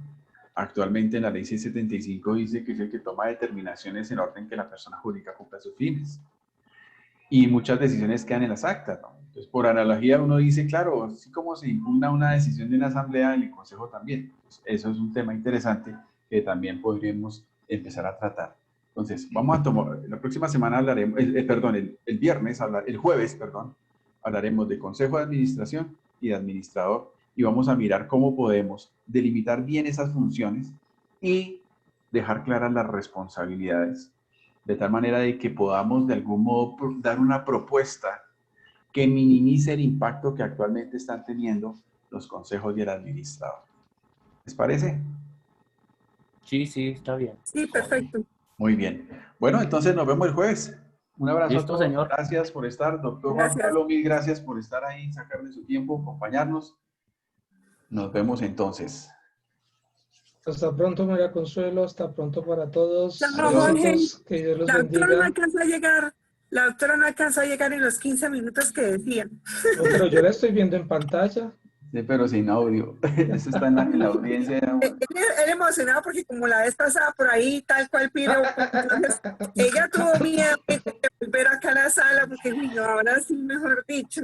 actualmente en la ley 675 dice que es el que toma determinaciones en orden que la persona jurídica cumpla sus fines. Y muchas decisiones quedan en las actas, ¿no? Entonces, por analogía, uno dice, claro, así como se impugna una decisión de una asamblea, en el Consejo también. Pues eso es un tema interesante que también podríamos empezar a tratar. Entonces, vamos a tomar, la próxima semana hablaremos, el viernes, el jueves, hablaremos de Consejo de Administración y de Administrador, y vamos a mirar cómo podemos delimitar bien esas funciones y dejar claras las responsabilidades, de tal manera de que podamos de algún modo dar una propuesta que minimice el impacto que actualmente están teniendo los consejos y el administrador. ¿Les parece? Sí, sí, está bien. Sí, perfecto. Muy bien. Bueno, entonces nos vemos el jueves. Un abrazo Listo, a todos. señor. Gracias por estar. Doctor Juan Gracias. Pablo, mil gracias por estar ahí, sacar de su tiempo, acompañarnos. Nos vemos entonces. Hasta pronto, María Consuelo. Hasta pronto para todos. Chao, Jorge. Besitos, que Dios los La doctora no bendiga. alcanzó a llegar. La doctora no alcanzó a llegar en los 15 minutos que decía. No, pero yo la estoy viendo en pantalla. Sí, pero sin audio. Eso está en la audiencia. Él emocionado porque como la vez pasada por ahí, tal cual pidió, entonces ella tuvo miedo de volver acá a la sala porque uy, no, ahora sí, mejor dicho.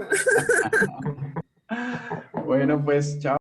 Bueno, pues, chao.